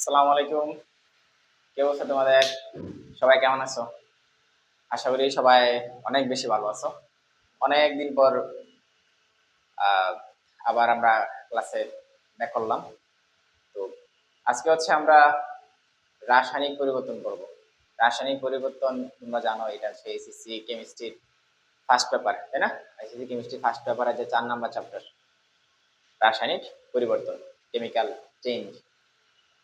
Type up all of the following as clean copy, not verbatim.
আসসালামু আলাইকুম। কি অবস্থা তোমাদের? সবাই কেমন আছো? আশা করি সবাই অনেক বেশি ভালো আছো। অনেক দিন পর আহ, আবার আমরা ক্লাসে ব্যাক করলাম। তো আজকে হচ্ছে আমরা রাসায়নিক পরিবর্তন করব। রাসায়নিক পরিবর্তন তোমরা জানো, এটা হচ্ছে এসএসসি কেমিস্ট্রির ফার্স্ট পেপার, তাই না? এসএসসি কেমিস্ট্রি ফার্স্ট পেপারে যে 4 নাম্বার চ্যাপ্টার রাসায়নিক পরিবর্তন, কেমিক্যাল চেঞ্জ।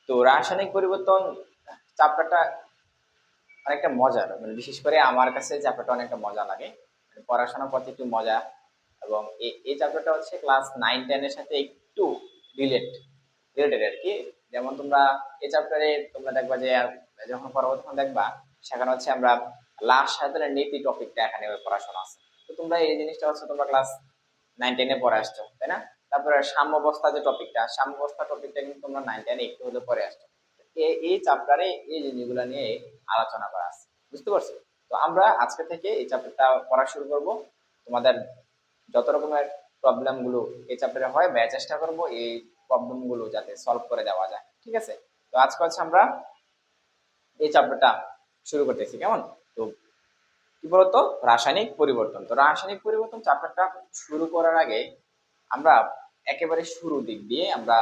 তো রাসায়নিক পরিবর্তন চ্যাপ্টারটা অনেকটা মজার, মানে বিশেষ করে আমার কাছে চ্যাপ্টারটা অনেকটা মজা লাগে। মানে পড়াশোনা করতে একটু মজা, এবং এই চ্যাপ্টারটা হচ্ছে ক্লাস 9-10 এর সাথে একটু রিলেটেড আর কি। যেমন তোমরা এই চ্যাপ্টারে তোমরা দেখবা যে যখন পরবর্তী তখন দেখবা সেখানে হচ্ছে আমরা লাস্ট সাধারণ নীতি টপিকটা এখানে পড়াশোনা আছে। তো তোমরা এই জিনিসটা হচ্ছে তোমরা ক্লাস 9-10-এ পড়ে আসছো, তাই না? তারপরে সাম্যাবস্থা যে টপিকটা, সাম্যাবস্থা টপিকটা কিন্তু তোমরা 9-10-এ একটু হলে পড়ে আসছো। এই চ্যাপ্টারে এই জিনিসগুলো নিয়ে আলোচনা করা আছে, বুঝতে পারছো? তো আমরা আজকে থেকে এই চ্যাপ্টারটা পড়া শুরু করব। তোমাদের যত রকমের প্রবলেম গুলো এই চ্যাপ্টারে হয়, চেষ্টা করব এই প্রবলেম গুলো যাতে সলভ করে দেওয়া যায়, ঠিক আছে? তো আজকে হচ্ছে আমরা এই চ্যাপ্টারটা শুরু করতেছি, কেমন? তো কি বলতো, রাসায়নিক পরিবর্তন। তো রাসায়নিক পরিবর্তন চ্যাপ্টারটা শুরু করার আগে আমরা একেবারে শুরু দিক দিয়ে আমরা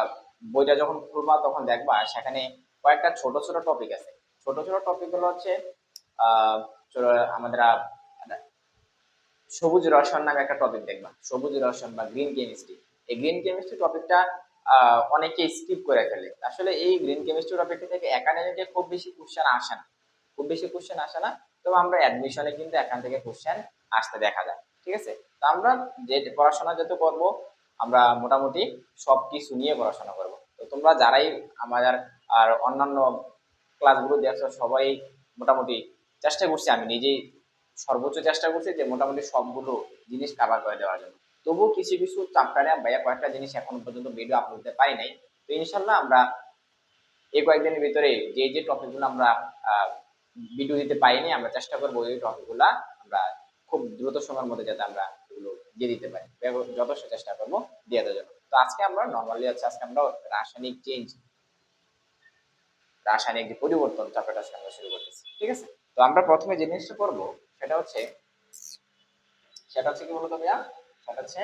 বইটা যখন খুলবা তখন দেখবা সেখানে কয়েকটা ছোট ছোট টপিক আছে। ছোট ছোট টপিক গুলো হচ্ছে আহ আমাদের সবুজ রসায়ন নামে একটা টপিক দেখবা, সবুজ রসায়ন বা গ্রিন কেমিস্ট্রি। এই গ্রিন কেমিস্ট্রি টপিকটা অনেকে স্কিপ করে ফেলে। আসলে এই গ্রিন কেমিস্ট্রি টপিক থেকে একাডেমিতে খুব বেশি কোশ্চেন আসে না, খুব বেশি কোশ্চেন আসে না। তবে আমরা অ্যাডমিশনে কিন্তু এখান থেকে কোশ্চেন আসতে দেখা যায়, ঠিক আছে? তো আমরা যে পড়াশোনা যত করব, আমরা মোটামুটি সব কিছু নিয়ে পড়াশোনা করব। তো তোমরা যারাই আমাদের আর অন্যান্য ক্লাসগুলো দেখছো সবাই মোটামুটি চেষ্টা করছি, আমি নিজেই সর্বোচ্চ চেষ্টা করছি যে মোটামুটি সবগুলো জিনিস কাভার করে দেওয়ার জন্য। তবুও কিছু কিছু চ্যাপ্টারে ভাইয়া কয়েকটা জিনিস এখনো পর্যন্ত ভিডিও আপলোড দিতে পারি নাই। তো ইনশাল্লাহ আমরা এই কয়েকদিনের ভিতরে যে যে টপিকগুলো আমরা ভিডিও দিতে পারিনি, আমরা চেষ্টা করবো এই টপিকগুলো আমরা খুব দ্রুত সময়ের মধ্যে যাতে আমরা এগুলো দিয়ে দিতে পারি, যথেষ্ট চেষ্টা করবো দিয়ে দেওয়ার জন্য। তো আজকে আমরা নর্মালি হচ্ছে আজকে আমরা রাসায়নিক চেঞ্জ, রাসায়নিক যে পরিবর্তন চ্যাপ্টারটা আজকে আমরা শুরু করতেছি, ঠিক আছে? তো আমরা প্রথমে যে জিনিসটা করবো সেটা হচ্ছে কি বলতো ভাইয়া, সেটা হচ্ছে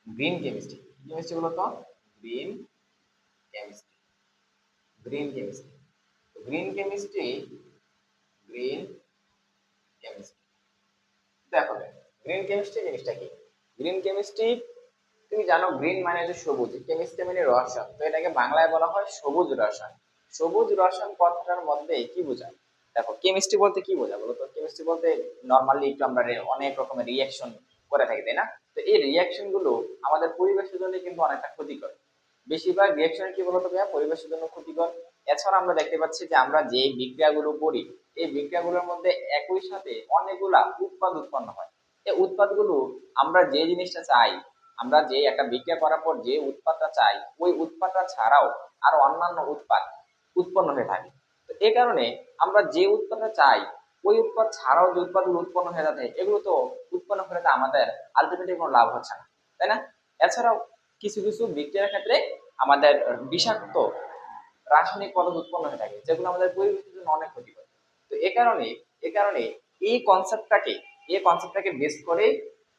গ্রিন কেমিস্ট্রি। কেমিস্ট্রি বলতো green chemistry, green chemistry. Green chemistry, green chemistry, দেখো গ্রিন কেমিস্ট্রি জিনিসটা কি? গ্রিন কেমিস্ট্রি, তুমি জানো গ্রিন মানে হচ্ছে সবুজ, কেমিস্ট্রি মানে রসায়ন, তো এটাকে বাংলায় বলা হয় সবুজ রসায়ন। সবুজ রসায়ন কথাটার মধ্যে কি বোঝায়? দেখো কেমিস্ট্রি বলতে কি বোঝায় বলো তো? কেমিস্ট্রি বলতে নর্মালি একটু আমরা অনেক রকমের রিয়াকশন করে থাকি, তাই না? তো এই রিয়াকশন গুলো আমাদের পরিবেশের জন্য কিন্তু অনেকটা ক্ষতিকর। বেশিরভাগ রিয়াকশন কি বলতো ভাইয়া, পরিবেশের জন্য ক্ষতিকর। এছাড়া আমরা দেখতে পাচ্ছি যে আমরা যে বিক্রিয়াগুলো করি, এই বিক্রিয়াগুলোর মধ্যে একই সাথে অনেকগুলা উৎপাদ উৎপন্ন হয়। এই উৎপাদগুলো আমরা যে জিনিসটা চাই, আমরা যে একটা বিক্রিয়া করার পর যে উৎপাদটা চাই, ওই উৎপাদটা ছাড়াও আরো অন্যান্য উৎপাদ উৎপন্ন হয়ে থাকে। তো এই কারণে আমরা যে উৎপাদটা চাই, ওই উৎপাদ ছাড়াও যে উৎপাদগুলো উৎপন্ন হয়ে যাচ্ছে, এগুলো তো উৎপন্ন হলে তো আমাদের আলটিমেটলি কোনো লাভ হচ্ছে না, তাই না? এছাড়াও কিছু কিছু বিক্রিয়ার ক্ষেত্রে আমাদের বিষাক্ত রাসায়নিক পদার্থ উৎপন্ন হয়ে থাকে, যেগুলো আমাদের পরিবেশের জন্য অনেক ক্ষতিকর। তো এ কারণে এই কনসেপ্টটাকে বেস করে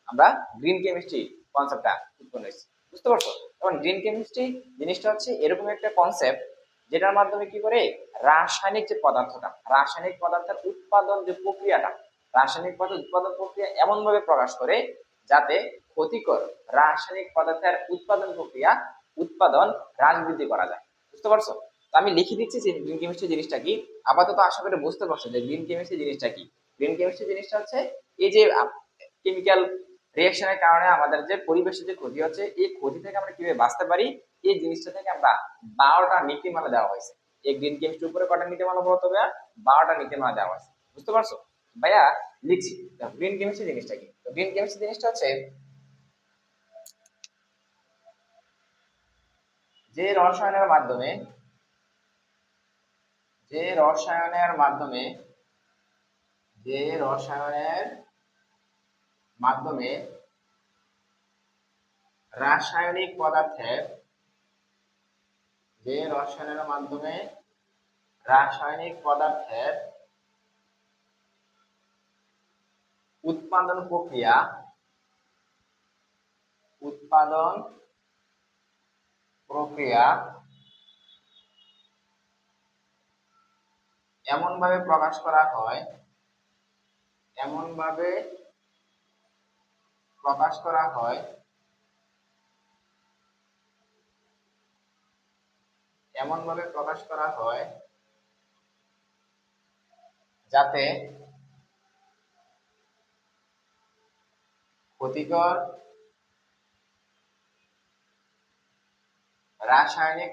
আমরা গ্রিন কেমিস্ট্রি কনসেপ্টটা উৎপন্ন হয়েছে, বুঝতে পারছো? এবং গ্রিন কেমিস্ট্রি জিনিসটা হচ্ছে এরকম একটা কনসেপ্ট যেটার মাধ্যমে কি করে রাসায়নিক যে পদার্থটা, রাসায়নিক পদার্থের উৎপাদন যে প্রক্রিয়াটা, রাসায়নিক পদার্থ উৎপাদন প্রক্রিয়া এমন ভাবে প্রকাশ করে যাতে ক্ষতিকর রাসায়নিক পদার্থের উৎপাদন প্রক্রিয়া উৎপাদন হ্রাস বৃদ্ধি করা যায়, বুঝতে পারছো? তো আমি লিখে দিচ্ছি যে গ্রিন কেমিস্ট্রি জিনিসটা কি। আপাতত আশা করি বুঝতে পারছো যে গ্রিন কেমিস্ট্রি জিনিসটা কি। গ্রিন কেমিস্ট্রি জিনিসটা হচ্ছে এই যে কেমিক্যাল রিয়াকশনের কারণে আমাদের যে পরিবেশে যে ক্ষতি হচ্ছে, এই ক্ষতি থেকে আমরা কিভাবে বাঁচতে পারি, এই জিনিসটা থেকে আমরা 12টা নীতিমালা দেওয়া হয়েছে। এই গ্রিন কেমিস্ট্রির উপরে কটা নীতিমালা বলতো ভাইয়া? 12টা নীতিমালা দেওয়া হয়েছে, বুঝতে পারছো ভাইয়া? লিখছি গ্রিন কেমিস্ট্রি জিনিসটা কি। তো গ্রিন কেমিস্ট্রি জিনিসটা হচ্ছে যে রসায়নের মাধ্যমে, যে রসায়নের মাধ্যমে যে রসায়নের মাধ্যমে রাসায়নিক পদার্থের, যে রসায়নের মাধ্যমে রাসায়নিক পদার্থের উৎপাদন প্রক্রিয়া এমনভাবে প্রকাশ করা হয় যাতে ক্ষতিকর রাসায়নিক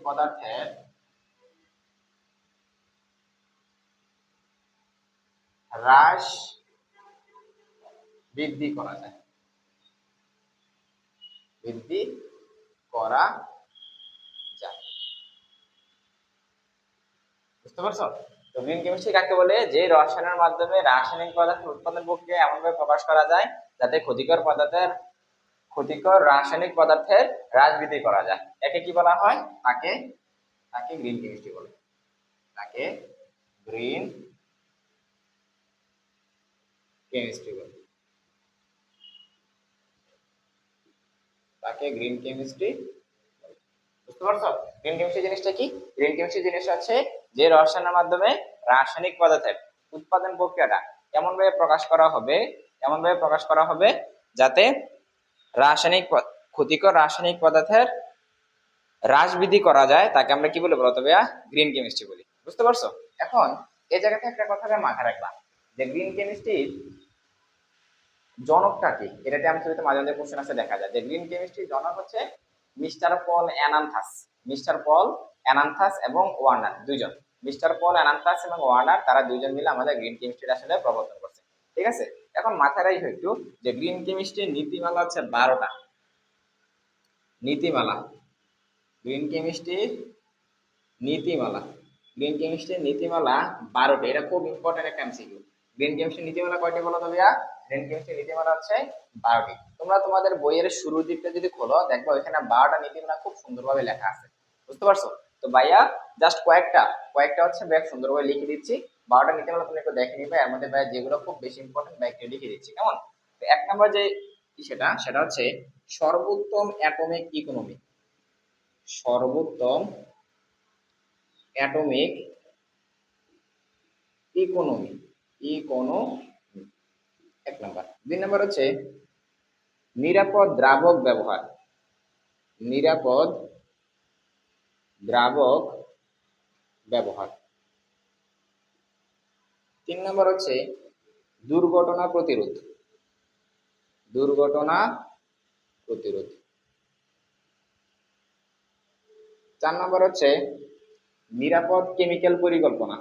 পদার্থের হ্রাস বৃদ্ধি করা যায় বুঝতে পারছো? তো গ্রিন কেমিস্ট্রি কাকে বলে? যে রসায়নের মাধ্যমে রাসায়নিক পদার্থের উৎপাদন প্রক্রিয়া এমনভাবে প্রকাশ করা যায় যাতে ক্ষতিকর রাসায়নিক পদার্থের হ্রাস বৃদ্ধি করা যায়। একে কি বলা হয়? তাকে গ্রিন কেমিস্ট্রি বলে। তাকে গ্রিন কেমিস্ট্রি বলে। বুঝতে পারছো? গ্রিন কেমিস্ট্রি জিনিসটা কি? গ্রিন কেমিস্ট্রি জিনিসটা হচ্ছে যে রসায়নের মাধ্যমে রাসায়নিক পদার্থের উৎপাদন প্রক্রিয়াটা এমনভাবে প্রকাশ করা হবে যাতে ক্ষতিকর রাসায়নিক পদার্থের হ্রাস বৃদ্ধি করা যায়, তাকে আমরা কি বলি বলতো ভাইয়া? গ্রিন কেমিস্ট্রি বলি। বুঝতে পারছো? এখন এই জায়গাতে একটা কথা মাথায় রাখবা যে গ্রিন কেমিস্ট্রির জনকটা কি? এটাতে আমি মাঝে মাঝে কোশ্চেন আছে, দেখা যায় যে গ্রিন কেমিস্ট্রির জনক হচ্ছে মিস্টার পল অ্যানান্থাস এবং ওয়ার্নার, দুইজন। মিস্টার পল অ্যানান্থাস এবং ওয়ার্নার, তারা দুইজন মিলে আমাদের গ্রিন কেমিস্ট্রি আসলে প্রবর্তন করছে। ঠিক আছে? এখন মাথায় রাখো একটু যে গ্রিন কেমিস্ট্রির নীতিমালা হচ্ছে 12টা। গ্রিন কেমিস্ট্রির নীতিমালা 12টা। এটা খুব ইম্পর্টেন্ট একটা এমসিকিউ। গ্রিন কেমিস্ট্রির নীতিমালা কয়টি বলো তো ভাইয়া? গ্রিন কেমিস্ট্রির নীতিমালা হচ্ছে 12টি। তোমরা তোমাদের বইয়ের শুরুর দিকটা যদি খোলো, দেখো এখানে 12টা নীতিমালা খুব সুন্দরভাবে লেখা আছে। বুঝতে পারছো? তো ভাইয়া জাস্ট কয়েকটা হচ্ছে বেশ সুন্দরভাবে লিখে দিচ্ছি। 12টা নীতিমালা তুমি একটু দেখে নিবে, এর মধ্যে ভাইয়া যেগুলো খুব বেশি ইম্পর্টেন্ট ভাইয়া একটু লিখে দিচ্ছি, কেমন? তো এক নম্বর যে সেটা হচ্ছে সর্বোত্তম অ্যাটমিক ইকোনমি। সর্বোত্তম অ্যাটমিক ইকোনমি এক নাম্বার। 2 নাম্বার হচ্ছে নিরাপদ দ্রাবক ব্যবহার। 3 নাম্বার হচ্ছে দুর্ঘটনা প্রতিরোধ। 4 নাম্বার হচ্ছে নিরাপদ কেমিক্যাল পরিকল্পনা।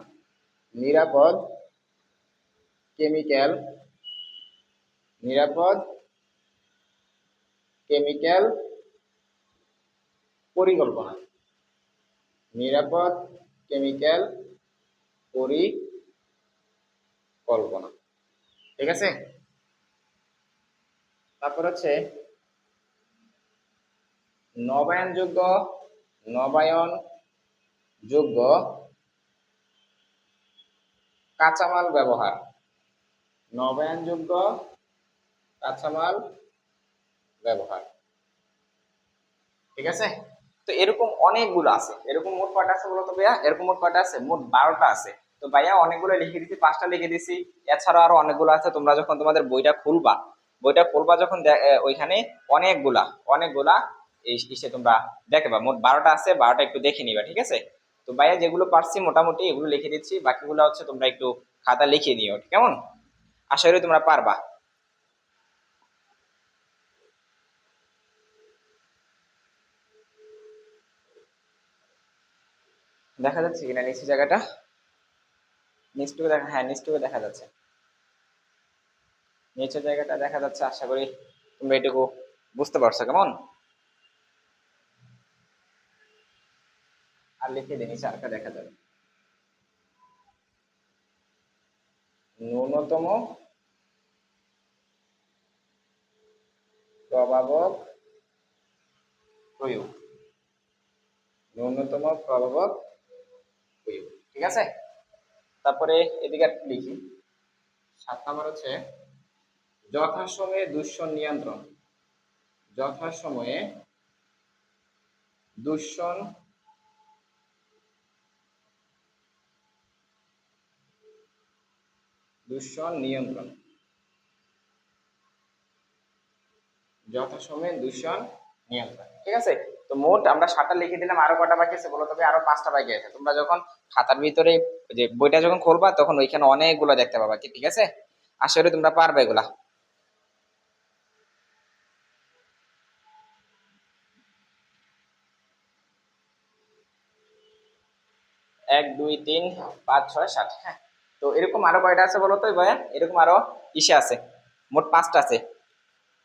ঠিক আছে? তারপর হচ্ছে নবায়নযোগ্য কাঁচামাল ব্যবহার। ঠিক আছে? তো এরকম অনেকগুলো আছে। এরকম মোট কয়টা আছে বলতো ভাইয়া? মোট 12টা আছে। তো ভাইয়া অনেকগুলো লিখে দিছি, 5টা লিখে দিছি। এছাড়া আরো অনেকগুলো আছে। তোমরা যখন তোমাদের বইটা খুলবা যখন ওইখানে অনেকগুলা এই তোমরা দেখবা মোট 12টা আছে। 12টা একটু দেখে নিবা। ঠিক আছে? তো ভাইয়া যেগুলো পারছি মোটামুটি এগুলো লিখে দিচ্ছি, বাকিগুলো হচ্ছে তোমরা একটু খাতা লিখে নিও, কেমন? আশা করি তোমরা পারবা। দেখা যাচ্ছে কিনা নিচে জায়গাটা? নিচটুকু দেখা, হ্যাঁ নিচটুকু দেখা যাচ্ছে। নিচের জায়গাটা দেখা যাচ্ছে। আশা করি তোমরা এটুকু বুঝতে পারছো, কেমন? আর লিখে দিই, নিচে আরেকটা দেখা যাবে। ন্যূনতম প্রভাবক প্রয়োগ, ন্যূনতম প্রভাবক প্রয়োগ। ঠিক আছে, তারপরে এদিকে একটু লিখি। 7 নম্বর হচ্ছে যথাসময়ে দূষণ নিয়ন্ত্রণ। যথাসময়ে দূষণ নিয়ন্ত্রণ। যথাসময়ে দূষণ নিয়ন্ত্রণ। ঠিক আছে, তো মোট আমরা 7টা লিখে দিলাম, আরো কটা বাকি আছে বলো তবে? আরো 5টা বাকি আছে। তোমরা যখন খাতার ভিতরে যে বইটা যখন খুলবা তখন ওইখানে অনেকগুলো দেখতে পাবা কি। ঠিক আছে, আশা করি তোমরা পারবে এগুলা। 1 2 3 5 6 7। হ্যাঁ, তো এরকম আরো কয়টা আছে বলো তো ভাইয়া? এরকম আরো ইসে আছে, মোট 5টা আছে।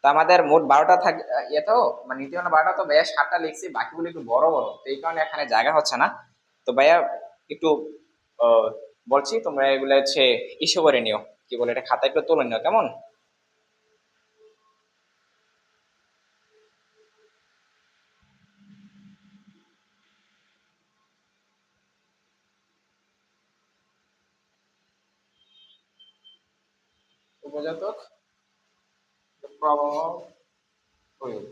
তো আমাদের মোট 12টা থাকে ইয়ে, তো মানে নীতিমালা 12টা, তো ভাইয়া 7টা লিখছি, বাকিগুলো একটু বড় বড়, তো এই কারণে এখানে জায়গা হচ্ছে না। তো ভাইয়া একটু আহ, বলছি তোমরা এগুলো হচ্ছে ইস্যু করে নিও, কি বলে এটা, খাতা একটু তুলে নিও, কেমন? উপজাতক প্রভাব প্রয়োগ।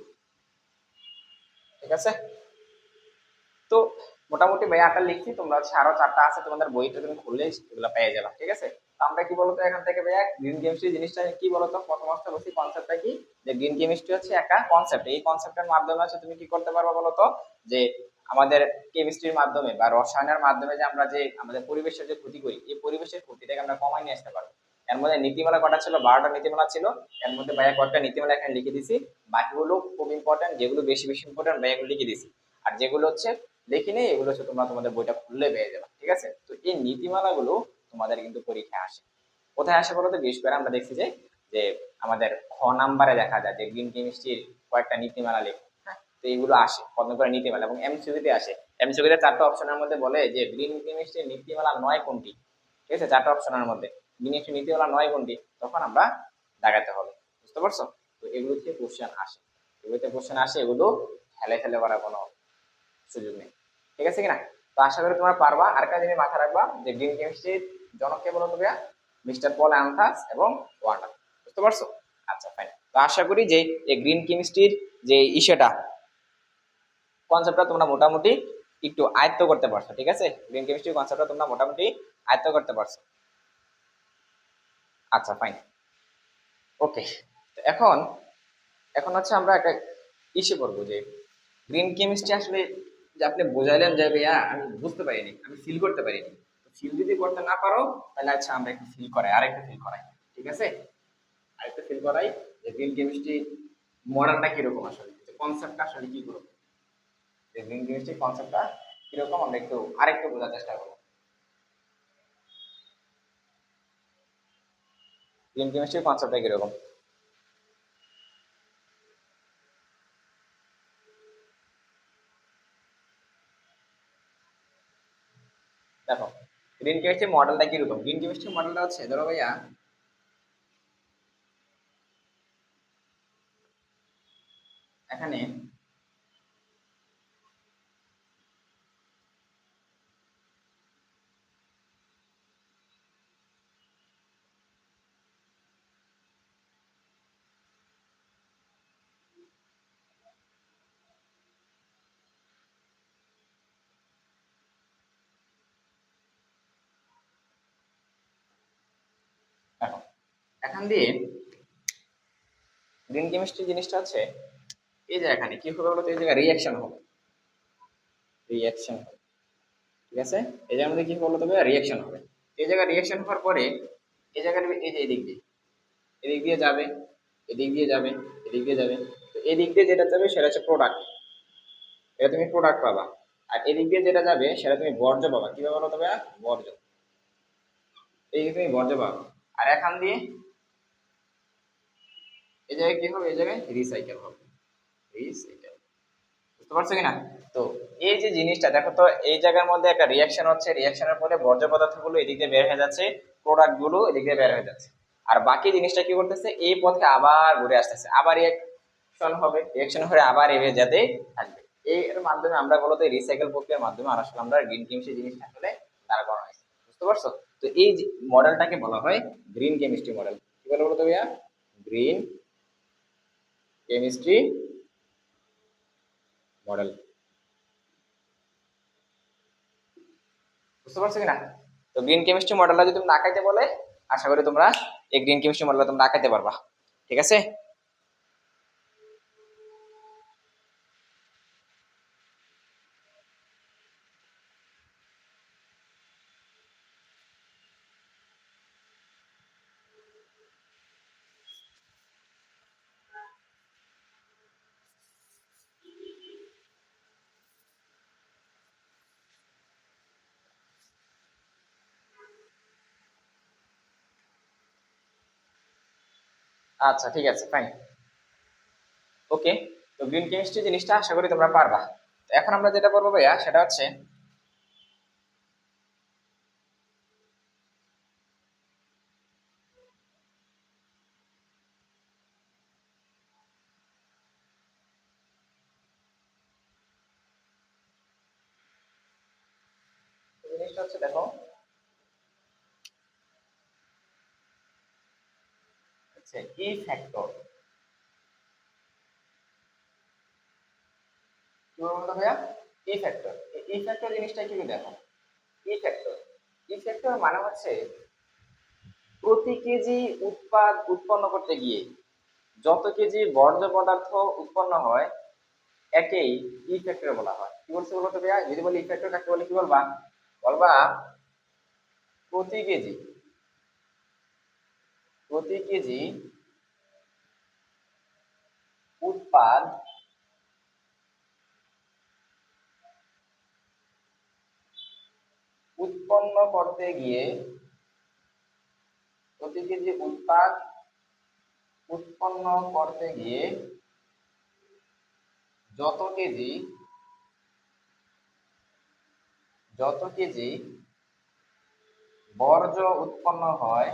ঠিক আছে, তো মোটামুটি ভাই 8টা লিখছি, তোমরা হচ্ছে আরো 4টা আছে তোমাদের বইটা, তুমি খুললে এগুলো পেয়ে যাবে। ঠিক আছে, তো আমরা কি বলতো এখান থেকে ভাইয়া গ্রিন কেমিস্ট্রি জিনিসটা কি বলতো, প্রথম অবস্থা বলছি কনসেপ্টটা কি, যে গ্রিন কেমিস্ট্রি হচ্ছে একটা কনসেপ্ট। এই কনসেপ্টের মাধ্যমে হচ্ছে তুমি কি করতে পারবে বলতো, যে আমাদের কেমিস্ট্রির মাধ্যমে বা রসায়নের মাধ্যমে যে আমরা যে আমাদের পরিবেশের যে ক্ষতি করি, এই পরিবেশের ক্ষতিটাকে আমরা কমাই নিয়ে আসতে পারবো। এর মধ্যে নীতিমালা কটা ছিল? 12টা নীতিমালা ছিল। এর মধ্যে ভাইয়া কয়েকটা নীতিমালা এখানে লিখে দিছি, বাকিগুলো খুব ইম্পর্টেন্ট, যেগুলো বেশি বেশি ইম্পর্টেন্ট ভাইয়া এগুলো লিখে দিছি। আর যেগুলো হচ্ছে দেখিনি এগুলো হচ্ছে তোমরা তোমাদের বইটা খুললে পেয়ে যাবে। ঠিক আছে, তো এই নীতিমালাগুলো তোমাদের কিন্তু পরীক্ষায় আসে। কোথায় আসে বলতো? বিশেষ করে আমরা দেখছি যে যে আমাদের খ নাম্বারে দেখা যায় যে গ্রিন কেমিস্ট্রির কয়েকটা নীতিমালা লেখো। হ্যাঁ, তো এইগুলো আসে কত করে নীতিমালা, এবং এমসিকিউতে আসে। এমসিকিউতে 4টা অপশনের মধ্যে বলে যে গ্রিন কেমিস্ট্রির নীতিমালা 9 কোনটি। ঠিক আছে, 4টা অপশনের মধ্যে গ্রিন কেমিস্ট্রি নীতিমালা 9 কোনটি, তখন আমরা দেখাতে হবে। বুঝতে পারছো? তো এগুলো থেকে কোশ্চেন আসে, এগুলোতে কোশ্চেন আসে, এগুলো হেলে ফেলে করার কোনো সুযোগ নেই। ঠিক আছে কিনা? তো আশা করি তোমরা পারবা। আর একটা জিনিস মাথায় রাখবা যে গ্রিন কেমিস্ট্রির জনক কে বলতো ভাইয়া? মিস্টার পল অ্যান্থাস এবং ওয়াটার। বুঝতে পারছো? আচ্ছা ফাইন। তো আশা করি যে এই গ্রিন কেমিস্ট্রির যে ইস্যুটা, কনসেপ্টটা তোমরা মোটামুটি একটু আয়ত্ত করতে পারছো। ঠিক আছে, গ্রিন কেমিস্ট্রি কনসেপ্টটা তোমরা মোটামুটি আয়ত্ত করতে পারছো। আচ্ছা ফাইন, ওকে। এখন এখন হচ্ছে আমরা একটা ইস্যু করবো যে গ্রিন কেমিস্ট্রি আসলে যে আপনি বোঝাইলেন যে ভাইয়া আমি বুঝতে পারিনি, আমি ফিল করতে পারিনি। ফিল যদি করতে না পারো তাহলে আচ্ছা আমরা একটু ফিল করাই, আরেকটু ফিল করাই। ঠিক আছে, আরেকটু ফিল করাই যে গ্রিন কেমিস্ট্রি মডেলটা কিরকম, আসলে কনসেপ্টটা আসলে কি করবো, যে গ্রিন কেমিস্ট্রি কনসেপ্টটা কিরকম আমরা একটু আরেকটু বোঝার চেষ্টা করবো। গ্রিন কেমিস্ট্রি কনসেপ্টটা কিরকম? দেখো, গ্রিন কেমিস্ট্রি মডেলটা কিরকম? গ্রিন কেমিস্ট্রি মডেলটা হচ্ছে, ধরো ভাইয়া এখানে দেখো, এখান দিয়ে গ্রিন কেমিস্ট্রি জিনিসটা হচ্ছে এই যে এখানে কি হবে বলতো, এই জায়গায় রিয়াকশন হবে, রিয়াকশন হবে। ঠিক আছে, এই জায়গার মধ্যে কি হবে বলতো, রিয়াকশন হবে। এই জায়গায় রিয়াকশন হওয়ার পরে এই জায়গায় এই যে এদিক দিয়ে, এদিক দিয়ে যাবে, এদিক দিয়ে যাবে, এদিক দিয়ে যাবে। তো এদিক দিয়ে যেটা যাবে সেটা হচ্ছে প্রোডাক্ট, এটা তুমি প্রোডাক্ট পাবা। আর এদিক দিয়ে যেটা যাবে সেটা তুমি বর্জ্য পাবা। কি পাবা বলতো ভাইয়া? বর্জ্য। এই তুমি বর্জ্য পাবা। আর এখান দিয়ে এই জায়গায় কি হবে? এই জায়গায় রিসাইকেল হবে, রিসাইকেল। বুঝতে পারছো কিনা? তো এই যে জিনিসটা দেখো তো, এই জায়গার মধ্যে একটা রিয়াকশন হচ্ছে, রিয়াকশনের পরে বর্জ্য পদার্থগুলো এদিকে বের হয়ে যাচ্ছে, প্রোডাক্ট গুলো এদিকে বের হয়ে যাচ্ছে। আর বাকি জিনিসটা কি করতেছে, এই পথে আবার ঘুরে আসতেছে, আবার রিয়াকশন হবে, রিয়াকশন হয়ে আবার এভাবে যেতে থাকবে। এর মাধ্যমে আমরা বলতে রিসাইকেল প্রক্রিয়ার মাধ্যমে আর আসলে আমরা গ্রিন কেমিস্ট্রি জিনিসটা আসলে দাঁড় করানো হয়েছে। বুঝতে পারছো? তো এই মডেলটাকে বলা হয় গ্রিন কেমিস্ট্রি মডেল। কি বলে বলতো ভাইয়া? Green chemistry model. বুঝতে পারছো কিনা? তো গ্রিন কেমিস্ট্রি মডেলটা যদি তুমি আঁকাইতে বলে, আশা করি তোমরা এই গ্রিন কেমিস্ট্রি মডেলটা তোমরা আঁকাইতে পারবা। ঠিক আছে? আচ্ছা ঠিক আছে, ফাইন, ওকে। তো গ্রিন কেমিস্ট্রি জিনিসটা আশা করি তোমরা পারবা। তো এখন আমরা যেটা করবো ভাইয়া সেটা হচ্ছে জিনিসটা হচ্ছে দেখো, হচ্ছে ই ফ্যাক্টর। কি বলবো ভাইয়া? ই ফ্যাক্টর। ই ফ্যাক্টর জিনিসটা কি দেখো, ই ফ্যাক্টর, ই ফ্যাক্টর মানে হচ্ছে প্রতি কেজি উৎপন্ন করতে গিয়ে যত কেজি বর্জ্য পদার্থ উৎপন্ন হয় একেই ই ফ্যাক্টর বলা হয়। কি বলছে বলো তো ভাইয়া? যদি বলি ই ফ্যাক্টর কাকে বলে, কি বলবা? বলবা প্রতি কেজি, প্রতি কেজি উৎপাদ উৎপন্ন করতে গিয়ে, প্রতি কেজি উৎপন্ন করতে গিয়ে যত কেজি যত কেজি বর্জ্য উৎপন্ন হয়,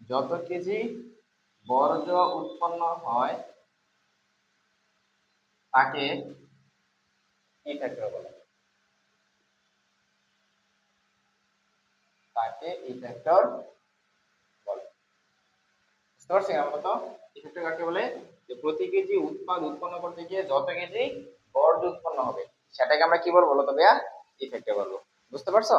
যত কেজি বর্জ্য উৎপন্ন হয় তাকে কি ফ্যাক্টর বলে, তাকে ই ফ্যাক্টর বলে। বুঝতে পারছি আমরা তো ই ফ্যাক্টর কাকে বলে? যে প্রতি কেজি উৎপন্ন করতে গিয়ে যত কেজি বর্জ্য উৎপন্ন হবে সেটাকে আমরা কি বলবো বলো তো ভাইয়া? ই ফ্যাক্টর বলবো। বুঝতে পারছো?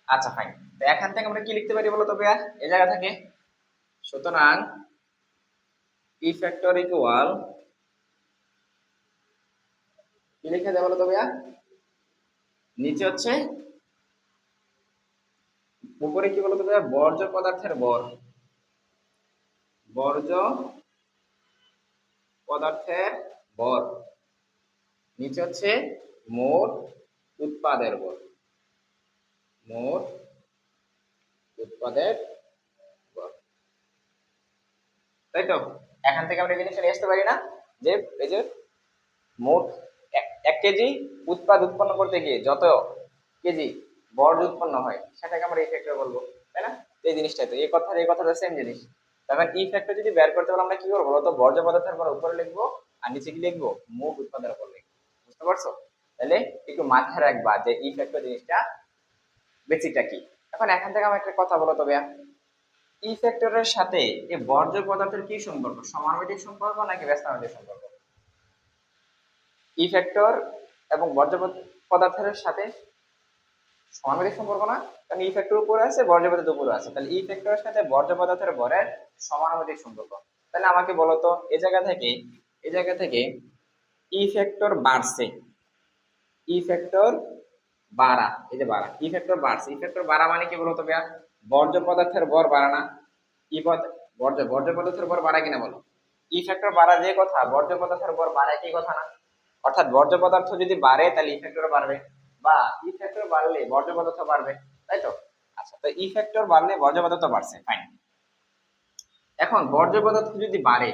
আচ্ছা ফাইন। তো এখান থেকে আমরা কি লিখতে পারি বলো তো ভাইয়া এই জায়গা থেকে? সুতরাং ই ফ্যাক্টর ইকুয়াল, কি লিখে দেয় বলো তো ভাইয়া? নিচে হচ্ছে, উপরে কি বলতো ভাইয়া? বর্জ্য পদার্থের ভর, বর্জ্য পদার্থের ভর। নিচে হচ্ছে মোট উৎপাদের ভর, মোট উৎপাদের ভর। তাই তো? এখান থেকে আমরা এই জিনিসটা নিয়ে আসতে পারি না যে এই যে মোট এক কেজি উৎপন্ন করতে গিয়ে যত কেজি বর্জ্য উৎপন্ন হয় সেটাকে আমরা ই ফ্যাক্টর বলবো, তাই না? এই জিনিসটাই তো, এই কথাটা সেম জিনিস। তখন ই ফ্যাক্টর যদি বের করতে হলে আমরা কি করবো বলতো? বর্জ্য পদার্থের পর উপরে লিখবো আর নিচে কি লিখবো? মোট উৎপাদের উপর লিখবো। বুঝতে পারছো? তাহলে একটু মাথায় রাখবা যে ই ফ্যাক্টর জিনিসটা বেসিকটা কি। এখন এখান থেকে আমার একটা কথা বলো তবে, ই ফ্যাক্টরের সাথে এই বর্জ্য পদার্থের কি সম্পর্ক? সমানুপাতিক সম্পর্ক নাকি ব্যস্তানুপাতিক সম্পর্ক? ই ফ্যাক্টর এবং বর্জ্য পদার্থের সাথে সমানুপাতিক সম্পর্ক না? কারণ ই ফ্যাক্টর উপরে আছে, বর্জ্য পদার্থ উপরে আছে, তাহলে ই ফ্যাক্টরের সাথে বর্জ্য পদার্থের ভরের সমানুপাতিক সম্পর্ক। তাহলে আমাকে বলো তো এই জায়গা থেকে ই ফ্যাক্টর বাড়ছে, ই ফ্যাক্টর বাড়া, এই যে বাড়া, ই ফ্যাক্টর বাড়ছে, ই ফ্যাক্টর বাড়া মানে কি বলতো ভাইয়া? বর্জ্য পদার্থের ভর বাড়া না? ই পদ বর্জ্য পদার্থের ভর বাড়ায় কিনা বলো? ই ফ্যাক্টর বাড়া যে কথা, বর্জ্য পদার্থের ভর বাড়ায় কি কথা না? অর্থাৎ বর্জ্য পদার্থ যদি বাড়ে তাহলে ই ফ্যাক্টর বাড়বে, বা ই ফ্যাক্টর বাড়লে বর্জ্য পদার্থ বাড়বে, তাই তো? আচ্ছা, তো ই ফ্যাক্টর বাড়লে বর্জ্য পদার্থ বাড়ছে, ফাইন। এখন বর্জ্য পদার্থ যদি বাড়ে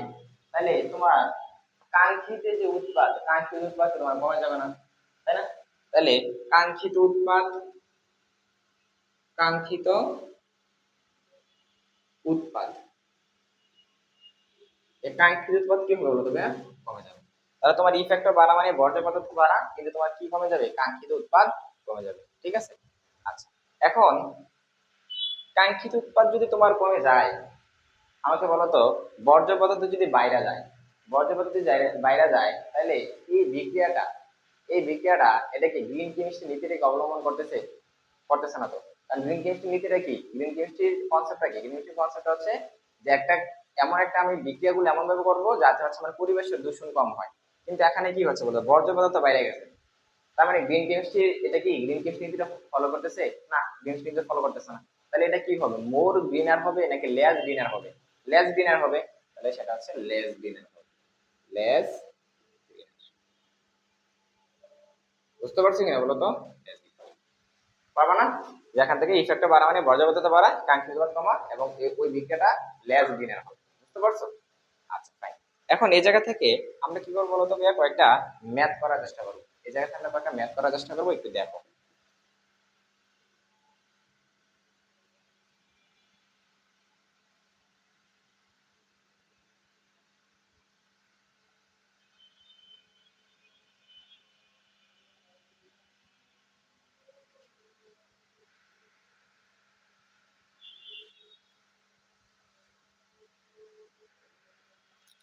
তাহলে তোমার কাঙ্ক্ষিত উৎপাদ তোমার কমে যাবে না, তাই না? তাহলে কাঙ্ক্ষিত উৎপাদ কাঙ্ক্ষিত উৎপাদ, এই কাঙ্ক্ষিত উৎপাদ কি হবে বলো তুমি? কমে যাবে। তাহলে তোমার ই ফ্যাক্টর বাড়া মানে বর্জ্য পদার্থ বাড়া, কিন্তু তোমার কি কমে যাবে? কাঙ্ক্ষিত উৎপাদ কমে যাবে। ঠিক আছে। আচ্ছা, এখন কাঙ্ক্ষিত উৎপাদ যদি তোমার কমে যায়, আমাকে বলো তো, বর্জ্য পদার্থ যদি বাইরে যায়, বর্জ্য পদার্থ যদি বাইরে যায়, তাহলে এই বিক্রিয়াটা, এই বিক্রিয়াটা এটা কি গ্রিন কেমিস্ট্রি নীতিটাকে অবলম্বন করতেছে? করতেছে না তো। কারণ গ্রিন কেমিস্ট্রি নীতিটা কি, গ্রিন কেমিস্ট্রির কনসেপ্টটা কি? গ্রিন কেমিস্ট্রির কনসেপ্টটা হচ্ছে যে একটা এমন একটা আমি বিক্রিয়াগুলো এমন ভাবে করবো যাতে হচ্ছে মানে পরিবেশের দূষণ কম হয়। কিন্তু এখানে কি হচ্ছে বলো, বর্জ্য পদার্থ বাইরে গেছে। তার মানে গ্রিন কেমিস্ট্রি এটা কি গ্রিন কেমিস্ট্রি নীতিটা ফলো করতেছে? না, গ্রিন কেমিস্ট্রি ফলো করতেছে না। তাহলে এটা কি হবে, মোর গ্রিনার হবে নাকি লেস গ্রিনার হবে? লেস গ্রিনার হবে। তাহলে সেটা হচ্ছে লেস গ্রিনার হবে, লেস। বুঝতে পারছি কিনা বলো তো? পারবা না? যেখান থেকে ইফেক্টটা বাড়া মানে বর্জ্য বাড়া, কাঙ্ক্ষিত কমা, এবং ওই বিক্রিয়াটা লেস গ্রিনার হবে। বুঝতে পারছো? আচ্ছা ফাইন। এখন এই জায়গা থেকে আমরা কি করবো বলতো ভাইয়া, কয়েকটা ম্যাথ করার চেষ্টা করবো। এই জায়গা থেকে আমরা কয়েকটা ম্যাথ করার চেষ্টা করবো, একটু দেখো।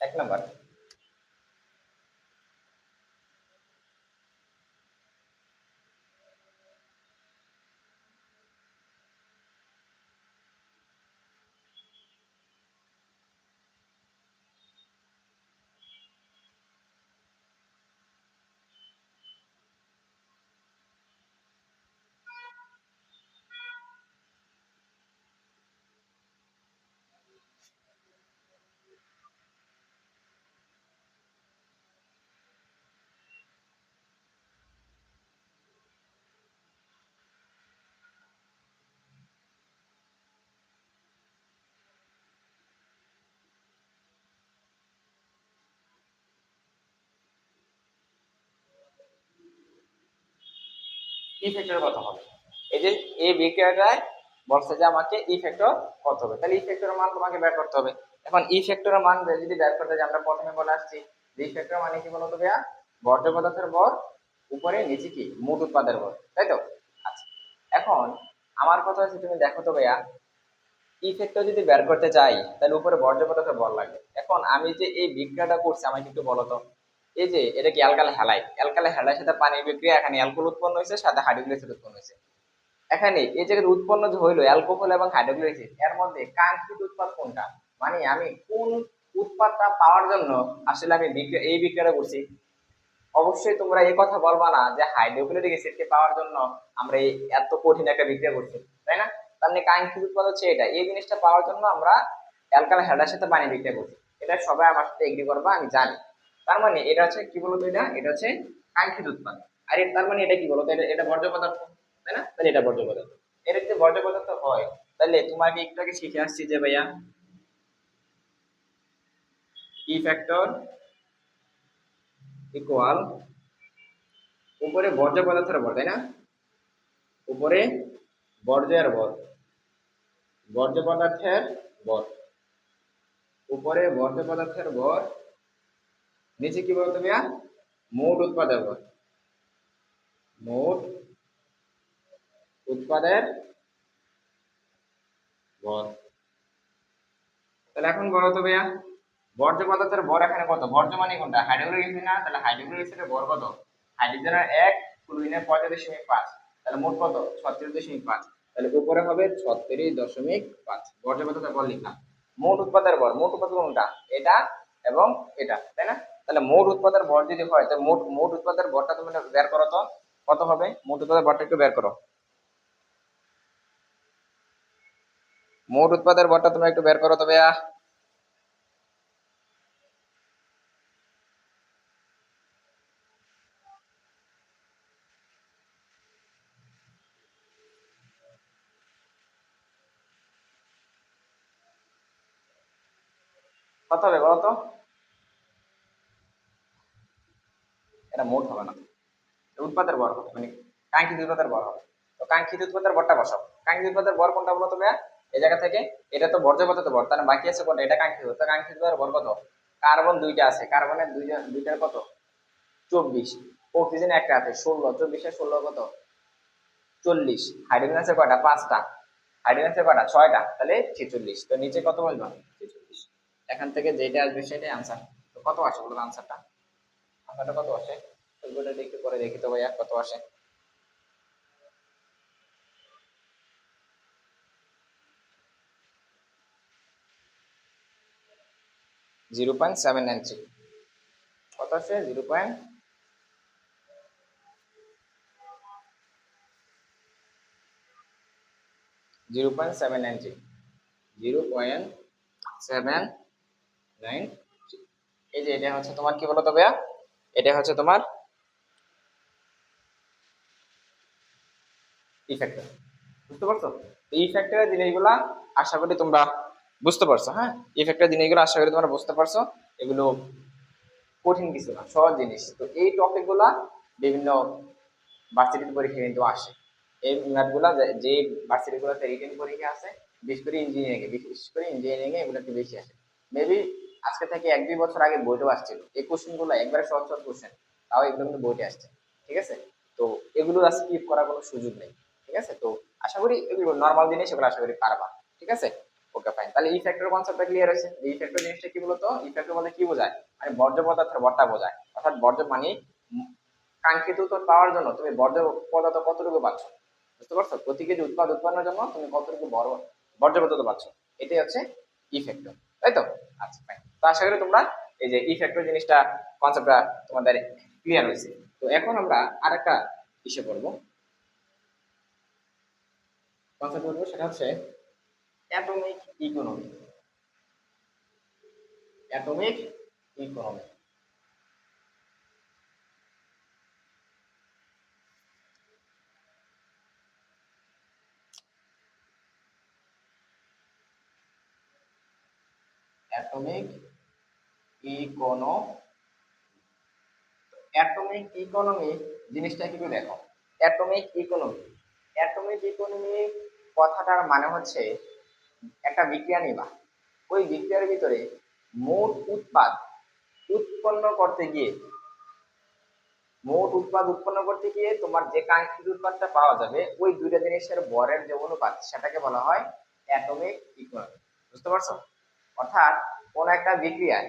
1 নাম্বার, ইফেক্টর কত হবে? এই যে এই বিক্রিয়াটায় বলছে যে আমাকে ইফেক্টর কত হবে, তাহলে ইফেক্টরের মান তোমাকে বের করতে হবে। এখন ইফেক্টরের মান যদি বের করতে যাই, আমরা প্রথমে বলে আসছি যে ইফেক্টর মানে কি বলতো ভাইয়া, বর্জ্য পদার্থের ভর উপরে নিচে কি মোট উৎপাদের ভর, তাই তো? আচ্ছা, এখন আমার কথা হচ্ছে তুমি দেখো তো ভাইয়া, ইফেক্টর যদি বের করতে চাই তাহলে উপরে বর্জ্য পদার্থের ভর লাগবে। এখন আমি যে এই বিক্রিয়াটা করছি আমাকে একটু বলো তো, এই যে এটা কি অ্যালকাইল হ্যালাইড, অ্যালকাইল হ্যালাইডের সাথে পানির বিক্রিয়া, এখানে অ্যালকোহল উৎপন্ন হয়েছে, সাথে হাইড্রোক্লোরিক অ্যাসিড উৎপন্ন হয়েছে। এখানে এই জায়গায় উৎপন্ন যে হইলো অ্যালকোহল এবং হাইড্রোক্লোরিক অ্যাসিড, এর মধ্যে কাঙ্ক্ষিত উৎপাদ কোনটা? মানে আমি কোন উৎপাদটা পাওয়ার জন্য আসলে আমি এই বিক্রিয়াটা করছি? অবশ্যই তোমরা এই কথা বলবা না যে হাইড্রোক্লোরিক অ্যাসিডকে পাওয়ার জন্য আমরা এই এত কঠিন একটা বিক্রিয়া করছি, তাই না? তার মানে কাঙ্ক্ষিত উৎপাদ হচ্ছে এটা, এই জিনিসটা পাওয়ার জন্য আমরা অ্যালকাইল হ্যালাইডের সাথে পানি বিক্রিয়া করছি। এটা সবাই আমার সাথে এগ্রি করবা, আমি জানি। তার মানে এটা হচ্ছে কি বলতো, এটা এটা হচ্ছে কাঙ্ক্ষিত উৎপাদ। আর তার মানে এটা কি বলতো, এটা এটা বর্জ্য পদার্থ, তাই না? তাহলে এটা বর্জ্য পদার্থ। এটা যদি বর্জ্য পদার্থ হয়, তাহলে তোমাকে একটু আগে শিখে আসছি যে ভাইয়া, ই ফ্যাক্টর ইকুয়াল উপরে বর্জ্য পদার্থের ভর, তাই না? উপরে বর্জ্যের ভর, বর্জ্য পদার্থের ভর, উপরে বর্জ্য পদার্থের ভর, নিচে কি বলতো ভাইয়া, মোট উৎপাদের ভর, মোট উৎপাদের ভর। তাহলে এখন বলো তো ভাইয়া, বর্জ্য পদার্থের ভর এখানে কত? বর্জ্য মানে কোনটা, হাইড্রোক্লোরিক অ্যাসিড না? তাহলে হাইড্রোক্লোরিক অ্যাসিডের ভর কত? হাইড্রোজেনের 1, ক্লোরিনের 35.5, তাহলে মোট কত? 36.5। তাহলে উপরে হবে 36.5, বর্জ্য পদার্থের ভর লিখলাম। মোট উৎপাদের ভর, মোট উৎপাদ কোনটা? এটা এবং এটা, তাই না? তাহলে মোট উৎপাদের ভর যদি হয়, তাহলে মোট মোট উৎপাদের ভরটা তুমি বের করো তো, কত হবে মোট উৎপাদের ভরটা, একটু বের করো। মোট উৎপাদের ভরটা তুমি একটু বের করো তো ভাইয়া। কত হবে বলো তো? এটা মোট হবে না, উৎপাদের ভর হবে, মানে কাঙ্ক্ষিত উৎপাদের ভর হবে। তো কাঙ্ক্ষিত উৎপাদের ভরটা বসাও, কাঙ্ক্ষিত উৎপাদের ভর কোনটা বলো তো ভাইয়া? এই জায়গা থেকে এটা তো বর্জ্য পদার্থ ভর, তার বাকি আছে কোনটা? এটা কাঙ্ক্ষিত। তো কাঙ্ক্ষিত উৎপাদের ভর কত? কার্বন দুইটা আছে, কার্বনের দুইটার কত? 24। অক্সিজেন একটা আছে 16, 24 আর 16 কত? 40। হাইড্রোজেন আছে কয়টা? 5টা। হাইড্রোজেন আছে কয়টা? 6টা। তাহলে 46। তো নিচে কত বলবো? 46। এখান থেকে যেটা আসবে সেটাই আনসার। তো কত আসে বলুন আনসারটা? আনসারটা কত আসে? ক্যালকুলেটর একটু করে দেখি তো ভাইয়া কত আসে। 0.793। কত আসে? 0.793। 0.793। এই যে এটা হচ্ছে তোমার কি বলো তো ভাইয়া? এটা হচ্ছে তোমার ই ফ্যাক্টর। বুঝতে পারছো? এই ফ্যাক্টরের জিনিসগুলা আশা করি তোমরা বুঝতে পারছো। হ্যাঁ, এই ফ্যাক্টরের জিনিসগুলো আশা করি তোমরা বুঝতে পারছো। এগুলো কঠিন কিছু না, সহজ জিনিস। তো এই টপিক গুলা বিভিন্ন ভার্সিটির পরীক্ষা কিন্তু আসে। এই ম্যাথ গুলা যে ভার্সিটি গুলোতে রিটেন পরীক্ষা আছে, বিশেষ করে ইঞ্জিনিয়ারিং এ এগুলো একটু বেশি আসে। মেবি আজকে থেকে 1-2 বছর আগে বইটাও আসছিল এই কোশ্চেন গুলো, একবারে সহজ সহজ কোশ্চেন, তাও এগুলো কিন্তু বইতে আসছে। ঠিক আছে? তো এগুলো স্কিপ করার কোনো সুযোগ নেই। ঠিক আছে? তো আশা করি এগুলো নর্মাল জিনিস, এগুলো আশা করি পারবা। ঠিক আছে? Okay fine. তাহলে ই ফ্যাক্টর কনসেপ্টটা ক্লিয়ার হয়েছে। ই ফ্যাক্টর জিনিসটা কি বলতো? ই ফ্যাক্টর বলতে কি বোঝায়? মানে বর্জ্য পদার্থের ভরটা বোঝায়। অর্থাৎ বর্জ্য মানে কাঙ্ক্ষিত উৎপাদ পাওয়ার জন্য তুমি বর্জ্য পদার্থ কতটুকু পাচ্ছ। বুঝতে পারছো? প্রতি কেজি উৎপাদনের জন্য তুমি কতটুকু বর্জ্য পদার্থ পাচ্ছ, এটাই হচ্ছে ই ফ্যাক্টর। তাই তো? আচ্ছা ফাইন। তো আশা করি তোমরা এই যে ই ফ্যাক্টর জিনিসটা কনসেপ্টটা তোমাদের ক্লিয়ার হয়েছে। তো এখন আমরা আরেকটা ইসে পড়বো, কনসেপ্ট পড়বো, সেটা হচ্ছে atomic economy. Atomic economy. Atomic economy. Atomic economy জিনিসটা কি দেখো। অ্যাটমিক ইকোনমি, অ্যাটমিক ইকোনমি কথাটার মানে হচ্ছে একটা বিক্রিয়া নিবা, ওই বিক্রিয়ার ভিতরে মোট উৎপাদ উৎপন্ন করতে গিয়ে, তোমার যে কাঙ্ক্ষিত উৎপাদটা পাওয়া যাবে, ওই দুইটা জিনিসের ভরের যে অনুপাত সেটাকে বলা হয় অ্যাটমিক ইকোনমি। বুঝতে পারছো? অর্থাৎ কোন একটা বিক্রিয়ায়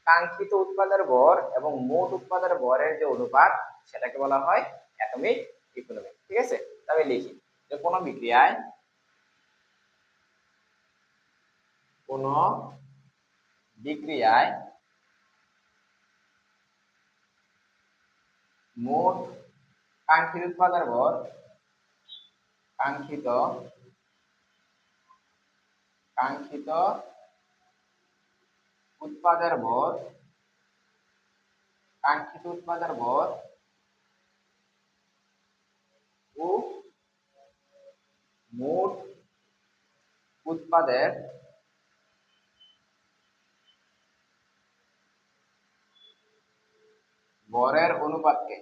কাঙ্ক্ষিত উৎপাদের ভর এবং মোট উৎপাদের ভরের যে অনুপাত সেটাকে বলা হয় অ্যাটমিক ইকোনমি। ঠিক আছে? তবে লিখি যে কোন বিক্রিয়ায় মোট কাঙ্ক্ষিত উৎপাদের ভর, কাঙ্ক্ষিত কাঙ্ক্ষিত উৎপাদের ভর, কাঙ্ক্ষিত উৎপাদের ভর ও মোট উৎপাদের ভরের অনুপাতকে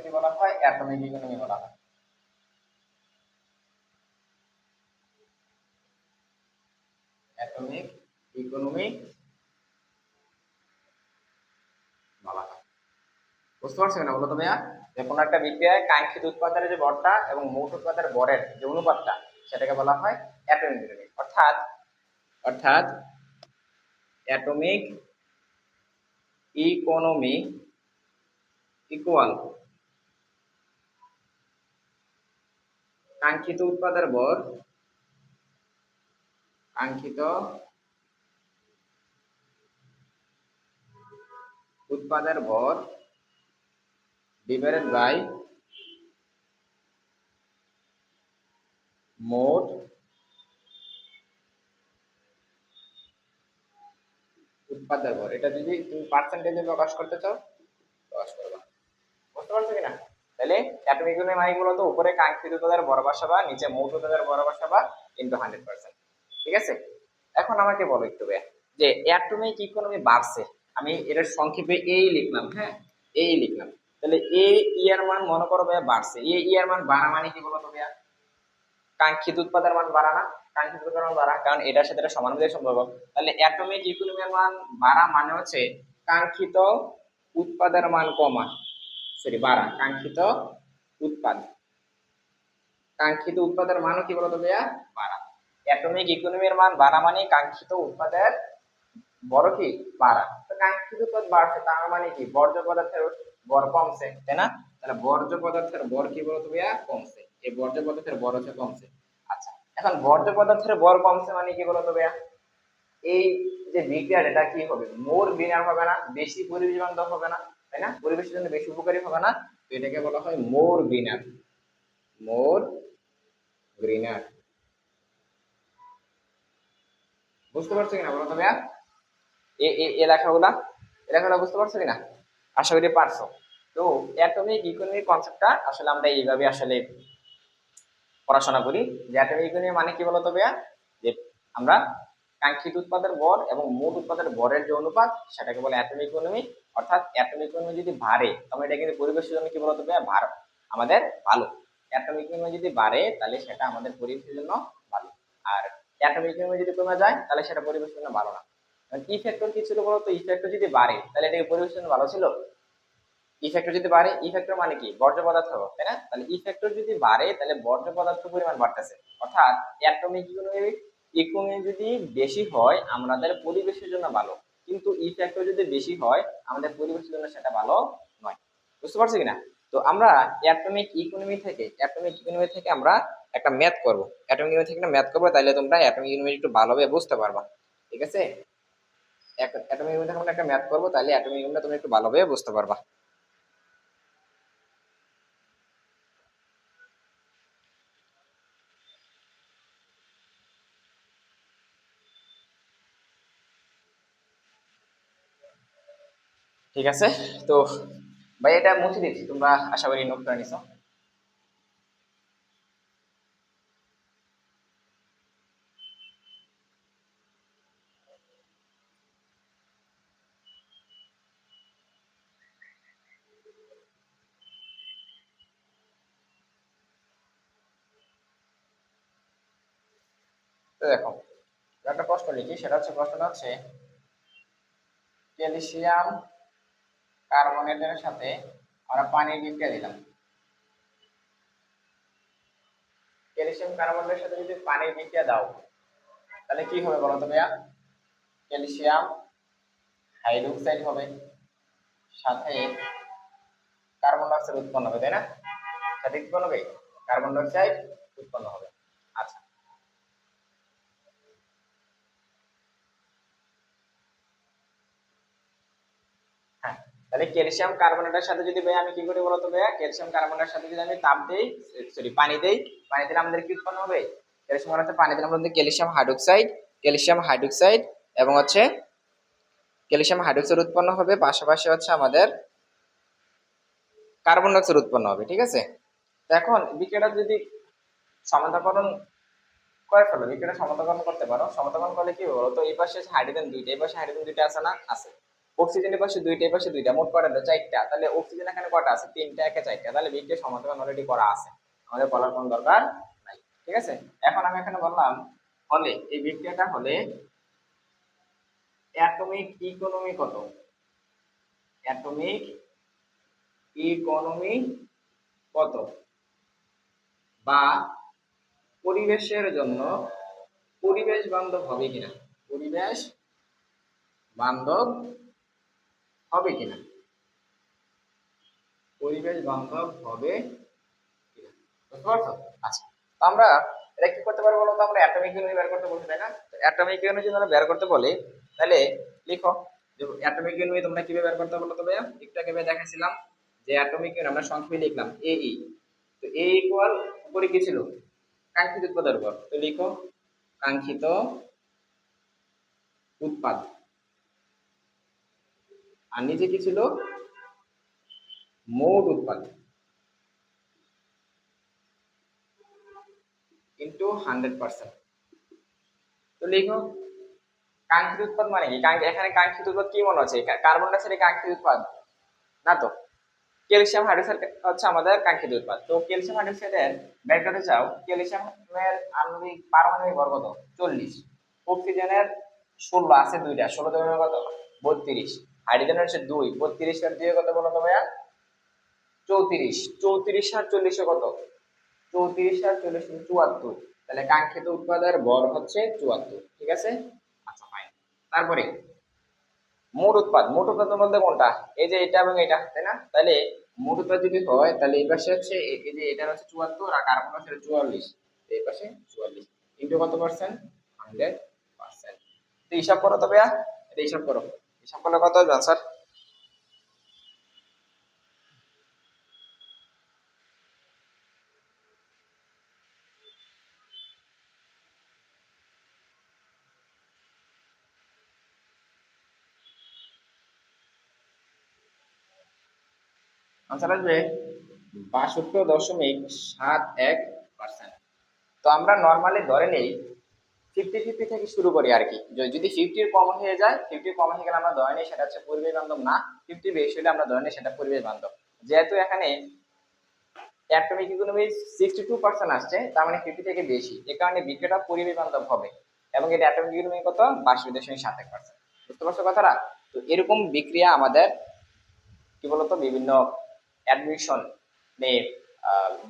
কি বলা হয়? অ্যাটমিক ইকোনমি বলা হয়। অ্যাটমিক ইকোনমি বলা হয়। বুঝতে পারছো না বলো তো ভাইয়া? যে কোনো একটা বিক্রিয়ায় কাঙ্ক্ষিত উৎপাদনের যে ভরটা এবং মোট উৎপাদনের ভরের যে অনুপাতটা সেটাকে বলা হয় অ্যাটমিক ইকোনমি। অর্থাৎ অর্থাৎ অ্যাটমিক ইকোনমি ইকুয়াল কাঙ্ক্ষিত উৎপাদের ভর, কাঙ্ক্ষিত উৎপাদের ভর ডিভাইডেড বাই মোট উৎপাদের ভর। এটা যদি তুমি পার্সেন্টেজে প্রকাশ করতে চাও প্রকাশ করবা। বুঝতে পারছো কিনা? তাহলে অ্যাটমিক ইকোনমি মানে বলতো উপরে কাঙ্ক্ষিত উৎপাদের ভর বসাবা, নিচে মোট উৎপাদের ভর বসাবা ইনটু 100%। ঠিক আছে? এখন আমাকে বলো একটু ভাইয়া যে অ্যাটমিক ইকোনমি বাড়ছে, আমি এটার সংক্ষেপে এই লিখলাম, হ্যাঁ এই লিখলাম। তাহলে এ ই এর মান মনে করো ভাইয়া বাড়ছে, এ ই এর মান বাড়া মানে কি বলতো ভাইয়া? কাঙ্ক্ষিত উৎপাদের মান বাড়া না? কাঙ্ক্ষিত উৎপাদের মান বাড়া, কারণ এটার সাথে এটা সমানুপাতিক সম্পর্ক। তাহলে অ্যাটমিক ইকুইলিব্রিয়ামের মান বাড়া মানে হচ্ছে কাঙ্ক্ষিত উৎপাদের মান কমা, সরি বাড়া, কাঙ্ক্ষিত উৎপাদ, কাঙ্ক্ষিত উৎপাদের মানও কি বলতো ভাইয়া? বাড়া। অ্যাটমিক ইকুইলিব্রিয়ামের মান বাড়া মানে কাঙ্ক্ষিত উৎপাদের বড় কি বাড়া। তো কাঙ্ক্ষিত উৎপাদ বাড়ছে তার মানে কি বর্জ্য পদার্থের ভর কমছে, তাই না? তাহলে বর্জ্য পদার্থের ভর কি বলতো ভাইয়া? কমছে। এই বর্জ্য পদার্থের ভর হচ্ছে কমছে। আচ্ছা, এখন বর্জ্য পদার্থের ভর কমছে মানে কি বলতো ভাইয়া? এই যে বিক্রিয়াটা এটা কি হবে? মোর বিনার হবে না, বেশি পরিবেশ বান্ধব হবে না, তাই না? পরিবেশের জন্য বেশি উপকারী হবে না, তো এটাকে বলা হয় মোর বিনার, মোর গ্রিনার। বুঝতে পারছো কিনা বলো তো ভাইয়া? এ এ এ লেখাগুলা, এ লেখাগুলা বুঝতে পারছো কিনা? আশা করি পারছো। তো অ্যাটমিক ইকোনমিক কনসেপ্টটা আসলে আমরা এইভাবে আসলে পড়াশোনা করি, যে অ্যাটমিক ইকোনমি মানে কি বলতো ভাইয়া? যে আমরা কাঙ্ক্ষিত উৎপাদের ভর এবং মোট উৎপাদের ভরের যে অনুপাত সেটাকে বলে অ্যাটমিক ইকোনমি। অর্থাৎ অ্যাটমিক ইকোনমি যদি বাড়ে তাহলে এটা কিন্তু পরিবেশের জন্য কি বলতো ভাইয়া? আমাদের ভালো। অ্যাটমিক ইকোনমি যদি বাড়ে তাহলে সেটা আমাদের পরিবেশের জন্য ভালো, আর অ্যাটমিক ইকোনমি যদি কমে যায় তাহলে সেটা পরিবেশের জন্য ভালো না। ই ফ্যাক্টর কি ছিল বলতো? ই ফ্যাক্টর যদি বাড়ে তাহলে এটা কি পরিবেশের জন্য ভালো ছিল? ই ফ্যাক্টর যদি বাড়ে, ই ফ্যাক্টর মানে কি বর্জ্য পদার্থ, তাই না? তাহলে ই ফ্যাক্টর যদি বাড়ে তাহলে বর্জ্য পদার্থ পরিমাণ বাড়তেছে, অর্থাৎ অ্যাটমিক ইকোনমি যদি বেশি হয় আমাদের পরিবেশের জন্য ভালো, কিন্তু ই ফ্যাক্টর যদি বেশি হয় আমাদের পরিবেশের জন্য সেটা ভালো নয়। বুঝতে পারছো কিনা? তো আমরা অ্যাটমিক ইকোনমি থেকে আমরা একটা ম্যাথ করব, অ্যাটমিক ইকোনমি থেকে একটা ম্যাথ করবো, তাহলে তোমরা অ্যাটমিক ইকোনমি একটু ভালোভাবে বুঝতে পারবা। ঠিক আছে, অ্যাটমিক ইকোনমি থেকে আমরা একটা ম্যাথ করবো, তাহলে অ্যাটমিক ইকোনমি তুমি একটু ভালোভাবে বুঝতে পারবা। ঠিক আছে, তো ভাই এটা মুছে দিচ্ছি, তোমরা আশা করি নোট করে নিছো। তো দেখো একটা প্রশ্ন লিখি, সেটা হচ্ছে, প্রশ্নটা হচ্ছে ক্যালসিয়াম কার্বনেটের সাথে আমরা পানির বিক্রিয়া দিলাম, ক্যালসিয়াম কার্বনেটের সাথে যদি পানির বিক্রিয়া দাও তাহলে কি হবে বলো তো ভাইয়া? ক্যালসিয়াম হাইড্রোক্সাইড হবে, সাথে কার্বন ডাইঅক্সাইড উৎপন্ন হবে, তাই না? সাথে কি উৎপন্ন হবে? কার্বন ডাইঅক্সাইড উৎপন্ন হবে। আচ্ছা, হ্যাঁ, তাহলে ক্যালসিয়াম কার্বনেটের সাথে যদি ভাই আমি কি করি বলতো ভাইয়া? ক্যালসিয়াম কার্বনেটের সাথে যদি আমি তাপ দেই, সরি পানি দেই, পানি দিলে আমাদের কি উৎপন্ন হবে? ক্যালসিয়াম কার্বনেটের পানি দিলে আমাদের ক্যালসিয়াম হাইড্রোক্সাইড, ক্যালসিয়াম হাইড্রোক্সাইড এবং হচ্ছে ক্যালসিয়াম হাইড্রোক্সাইড উৎপন্ন হবে, পাশাপাশি হচ্ছে আমাদের কার্বন ডাইঅক্সাইড উৎপন্ন হবে। ঠিক আছে, তো এখন বিক্রিয়াটা যদি সমান্তরালকরণ করে ফেলো, বিক্রিয়াটা সমান্তরালকরণ করতে পারো, সমান্তরালকরণ করলে কি বলো তো? এই পাশে হাইড্রোজেন দুইটা, এই পাশে হাইড্রোজেন দুইটা আছে না? আছে। অক্সিজেনের পাশে দুইটা, এই পাশে দুইটা, মোট কয়টা হলো? চারটা। তাহলে অক্সিজেন এখানে কয়টা আছে? তিনটা, একে চারটা। তাহলে বিক্রিয়া সমান্তরালকরণ অলরেডি করা আছে, আমাদের বলার কোনো দরকার নাই। ঠিক আছে, এখন আমি এখানে বললাম হলে, এই বিক্রিয়াটা হলে অ্যাটমিক ইকোনমি কত? অ্যাটমিক ইকোনমি কত, বা পরিবেশের জন্য পরিবেশ বান্ধব হবে কিনা, পরিবেশ বান্ধব হবে কিনা, পরিবেশ বান্ধব হবে কিনা। বুঝতে পারছো? আচ্ছা, তো আমরা এটা কি করতে পারবো বলতো? আমরা অ্যাটমিক ইউনিট বের করতে বলছি, তাই না? অ্যাটমিক ইউনিট যদি আমরা বের করতে বলি তাহলে লিখো যে অ্যাটমিক ইউনিট তোমরা কিভাবে বের করতে বলো? তবে একটু আগে দেখাইছিলাম যে অ্যাটমিক ইউনিট আমরা সংক্ষেপে লিখলাম এই। তো এ ইকুয়াল উপরে কি ছিল? কাঙ্ক্ষিত উৎপাদের উপর, তো লিখো কাঙ্ক্ষিত উৎপাদ, আর নিচে কি ছিল? মোট উৎপাদ ইন্টু 100%। তো লিখো কাঙ্ক্ষিত উৎপাদ মানে কি? এখানে কাঙ্ক্ষিত উৎপাদ কি মনে হচ্ছে? কার্বন ডাই অক্সাইড কাঙ্ক্ষিত উৎপাদ না তো। ক্যালসিয়াম হাইড্রোক্সাইড হচ্ছে আমাদের কাঙ্ক্ষিত উৎপাদ। তো ক্যালসিয়াম হাইড্রোক্সাইডের বের করতে চাও, ক্যালসিয়ামের আণবিক পারমাণবিক ভর কত? 40। অক্সিজেনের 16 আছে দুইটা, 16 দুগুণে কত? 32। হাইড্রোজেনের হচ্ছে 2, 32 আর 2 কত বলো তো ভাইয়া? 34। 34 আর 40 কত? 34 আর 40 74। তাহলে কাঙ্ক্ষিত উৎপাদের ভর হচ্ছে 74, ঠিক আছে? আচ্ছা ফাইন। তারপরে মোট উৎপাদের মধ্যে কোনটা? এই যে এটা এবং এটা, তাই না? তাহলে মোট উৎপাদ যদি হয় তাহলে এই পাশে হচ্ছে এই যে এটা হচ্ছে 74 আর কার্বন হচ্ছে 44, এই পাশে 44 ইনটু কত পার্সেন্ট? 100%। তো হিসাব করো তো ভাইয়া, এটা হিসাব করো। হিসাব করলে কত হবে आंसर? आंसर আসবে 62.71%। তো আমরা নরমালি ধরে নেই 50-50 থেকে শুরু করি আর কি। যদি 50 কম হয়ে যায়, 50 কম হয়ে গেলে আমরা ধরে নিই সেটা হচ্ছে পরিবেশ বান্ধব না, 50 বেশি হলে আমরা ধরে নিই সেটা পরিবেশ বান্ধব। যেহেতু এখানে অ্যাটমিক ইকোনমি 62% আসছে, তার মানে 50 থেকে বেশি, এ কারণে বিক্রিয়াটা পরিবেশ বান্ধব হবে। এবং এটা অ্যাটমিক ইকোনমি কত? 62.71%। বুঝতে পারছো কথাটা? তো এরকম বিক্রিয়া আমাদের কি বলতো বিভিন্ন অ্যাডমিশন নিয়ে